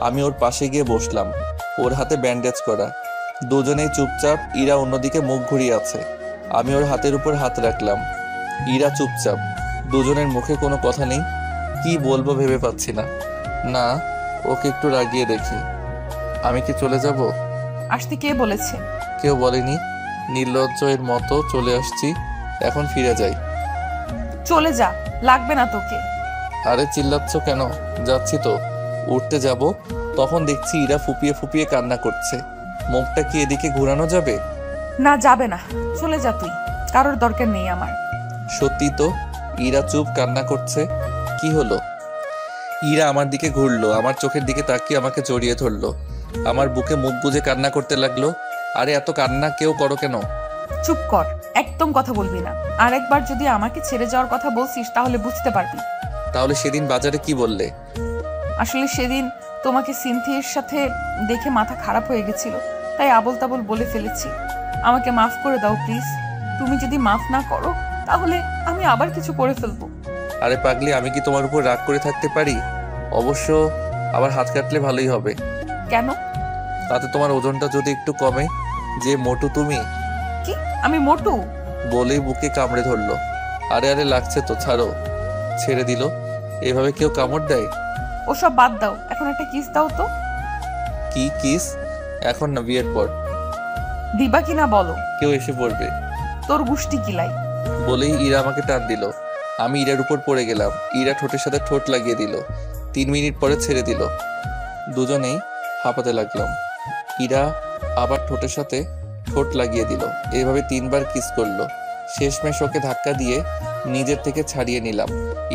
আমি ওর পাশে গিয়ে বসলাম। ওর হাতে ব্যান্ডেজ করা। দুজনেই চুপচাপ। ইরা অন্যদিকে মুখ ঘুরিয়ে আছে। আমি ওর হাতের উপর হাত রাখলাম। ইরা চুপচাপ। দুজনের মুখে কোনো কথা নেই। কি বলবো ভেবে পাচ্ছি না। না, ওকে একটু রাগিয়ে দেখি। আমি কি চলে যাব? আসতে কে বলেছে? কেউ বলেনি। নির্লজ্জের মতো চলে আসছি, এখন ফিরে যাই। চলে যা, লাগবে না তোকে। আরে চিল্লাচ্ছ কেন? যাচ্ছি তো। উঠতে যাব, তখন দেখছি ইরা ফুপিয়ে ফুপিয়ে কান্না করছে। মুখটা কি এদিকে ঘোরানো যাবে? না, যাবে না, চলে যা তুই, কারোর দরকার নেই আমার। সত্যি তো। ইরা চুপ, কান্না করছে। কি হলো? ইরা আমার দিকে ঘুরলো, আমার চোখের দিকে তাকিয়ে আমাকে জড়িয়ে ধরলো। আমার বুকে মুখ গুজে কান্না করতে লাগলো। আরে এত কান্না কেউ করো কেন? চুপ কর, একদম কথা বলবি না। আর একবার যদি আমাকে ছেড়ে যাওয়ার কথা বলছিস তাহলে বুঝতে পারবি। তাহলে সেদিন বাজারে কি বললে? আসলে সেদিন তোমাকে সিনথিয়ার সাথে দেখে মাথা খারাপ হয়ে গেছিল, তাই আবল তাবল বলে ফেলেছি। আমাকে মাফ করে দাও প্লিজ। তুমি যদি মাফ না করো তাহলে আমি আবার কিছু করে ফেলবো। আরে পাগলি, আমি কি তোমার উপর রাগ করে থাকতে পারি? অবশ্য আবার হাত কাটলে ভালোই হবে। কেন? তাতে তোমার ওজনটা যদি একটু কমে। যে মোটু তুমি। কি আমি মোটু? বলেই বুকে কামড়ে ধরলো। আরে আরে লাগছে তো, ছাড়ো। ছেড়ে দিল। এভাবে কেউ কামড় দেয়? ওসব বাদ দাও, এখন একটা কিস দাও তো। কি কিস? এখন না, বিয়ের পর। দিবা কিনা বলো। কেউ এসে পড়বে। তোর গুষ্টি কিলাই। বলেই ইরা আমাকে টান দিল। আমি ইরার উপর পড়ে গেলাম। ইরা ঠোঁটের সাথে ঠোঁট লাগিয়ে দিল। 3 মিনিট পরে ছেড়ে দিল। দুজনেই হাঁপাতে লাগলাম। ইরা আবার ঠোঁটের সাথে ঠোঁট লাগিয়ে দিল। এভাবে 3 বার কিস করলো। শেষমেশ ওকে ধাক্কা দিয়ে নিজের থেকে ছাড়িয়ে নিলাম।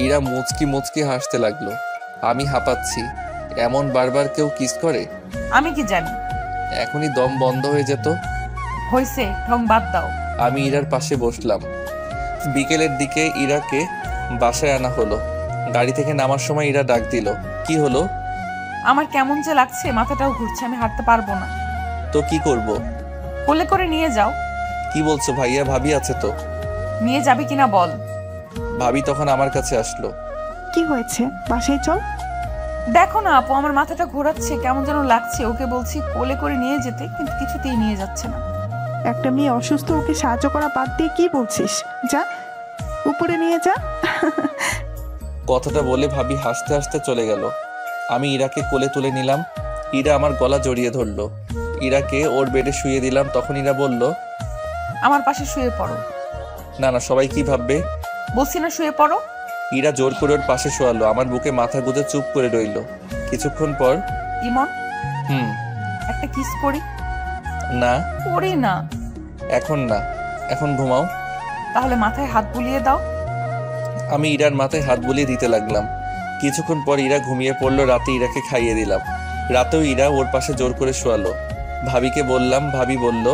ইরা মুচকি মুচকি হাসতে লাগলো। আমি হাঁপাচ্ছি। এমন বারবার কেউ কিস করে? আমি কি জানি। এখনই দম বন্ধ হয়ে যেত। হইছে, ঢং বাদ দাও। আমি ইরার পাশে বসলাম। বিকেলের দিকে ইরাকে বাসায় আনা হলো। গাড়ি থেকে নামার সময় ইরা ডাক দিল, কি হলো? আমার কেমন যে লাগছে, মাথাটাও ঘুরছে, আমি হাঁটতে পারবো না। তো কি করব? কোলে করে নিয়ে যাও। কি বলছো ভাইয়া? ভাবি আছে তো। নিয়ে যাবে কিনা বল। ভাবি তখন আমার কাছে আসলো। কি হয়েছে? বাসায় চল। দেখো না আপু, আমার মাথাটা ঘোরাচ্ছে, কেমন যেন লাগছে। ওকে বলছি কোলে করে নিয়ে যেতে, কিন্তু কিছুতেই নিয়ে যাচ্ছে না। একটা মেয়ে অসুস্থ, ওকে সাহায্য করা বাদ দিয়ে কি বলছিস? যা, উপরে নিয়ে যা। কথাটা বলে ভাবি হাসতে হাসতে চলে গেল। আমি ইরাকে কোলে তুলে নিলাম। ইরা আমার গলা জড়িয়ে ধরলো। ইরাকে ওর বেডে শুয়ে দিলাম। তখন ইরা বলল, আমার পাশে শুয়ে পড়ো। না না, সবাই কি ভাববে? বলছি না শুয়ে পড়ো। ইরা জোর করে ওর পাশে শোয়ালো। আমার বুকে মাথা গুঁজে চুপ করে রইল। কিছুক্ষণ পর, ইমন, হুম, একটা কিস করি। না করি না। এখন না, এখন ঘুমাও। তাহলে মাথায় হাত বুলিয়ে দাও। আমি ইরার মাথায় হাত বুলিয়ে দিতে লাগলাম। কিছুক্ষণ পর ইরা ঘুমিয়ে পড়লো। রাতে ইরাকে খাইয়ে দিলাম। রাতেও ইরা ওর পাশে জোর করে শোয়ালো। ভাবিকে বললাম। ভাবি বলল,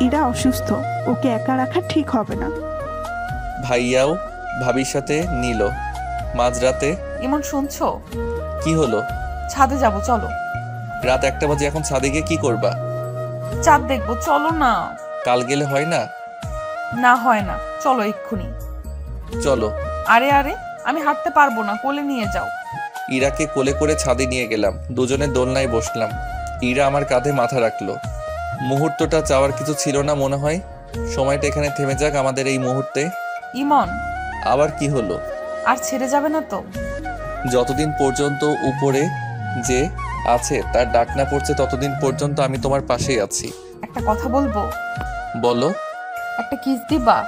ইরা অসুস্থ, ওকে একা রাখা ঠিক হবে না। ভাইয়াও ভাবির সাথে নিল। মাঝরাতে, ইমন শুনছো? কি হলো? ছাদে যাব, চলো। রাত 1টা বাজে, এখন ছাদে গিয়ে কি করবা? চাঁদ দেখবো, চলো না। কাল গেলে হয় না? না হয় না, চলো এক্ষুনি। চলো। আরে আরে, আমি হাঁটতে পারবো না, কোলে নিয়ে যাও। ইরাকে কোলে করে ছাদে নিয়ে গেলাম। দুজনে দোলনায় বসলাম। ইরা আমার কাঁধে মাথা রাখলো। মুহূর্তটা চাওয়ার কিছু ছিল না মনে হয়। সময়টা এখানে থেমে যাক আমাদের এই মুহূর্তে। ইমন, আবার কি হলো? আর ছেড়ে যাবে না তো? যতদিন পর্যন্ত উপরে যে আছে তার ডাক না পড়ছে ততদিন পর্যন্ত আমি তোমার পাশেই আছি। একটা কথা বলবো? বলো। একটা কিস দিবা?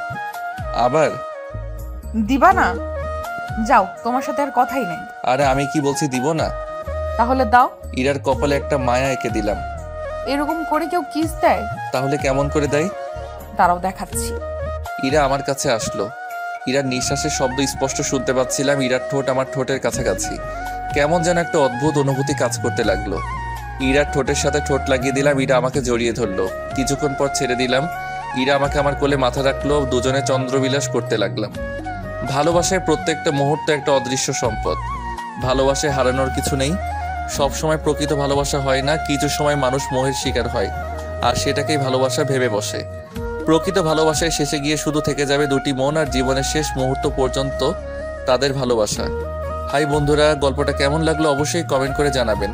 আবার? দিবা না? যাও, তোমার সাথে আর কথাই নেই। আরে আমি কি বলছি দিব না? তাহলে দাও। ইরার কপালে একটা মায়া এঁকে দিলাম। এরকম করে কেউ কিস দেয়? তাহলে কেমন করে দেয়? দাঁড়াও দেখাচ্ছি। ইরা আমার কাছে আসলো। ইরার নিঃশ্বাসের শব্দ স্পষ্ট শুনতে পাচ্ছিলাম। ইরার ঠোঁট আমার ঠোঁটের কাছাকাছি। কেমন যেন একটা অদ্ভুত অনুভূতি কাজ করতে লাগলো। ইরার ঠোঁটের সাথে ঠোঁট লাগিয়ে দিলাম। ইরা আমাকে জড়িয়ে ধরলো। কিছুক্ষণ পর ছেড়ে দিলাম। ইরা আমাকে আমার কোলে মাথা রাখলো। দুজনে চন্দ্রবিলাস করতে লাগলাম। ভালোবাসায় প্রত্যেকটা মুহূর্ত একটা অদৃশ্য সম্পদ। ভালোবাসায় হারানোর কিছু নেই। সব সময় প্রকৃত ভালোবাসা হয় না, কিছু সময় মানুষ মোহের শিকার হয় আর সেটাকেই ভালোবাসা ভেবে বসে। প্রকৃত ভালোবাসায় শেষে গিয়ে শুধু থেকে যাবে দুটি মন, আর জীবনের শেষ মুহূর্ত পর্যন্ত তাদের ভালোবাসা। হাই বন্ধুরা, গল্পটা কেমন লাগলো অবশ্যই কমেন্ট করে জানাবেন।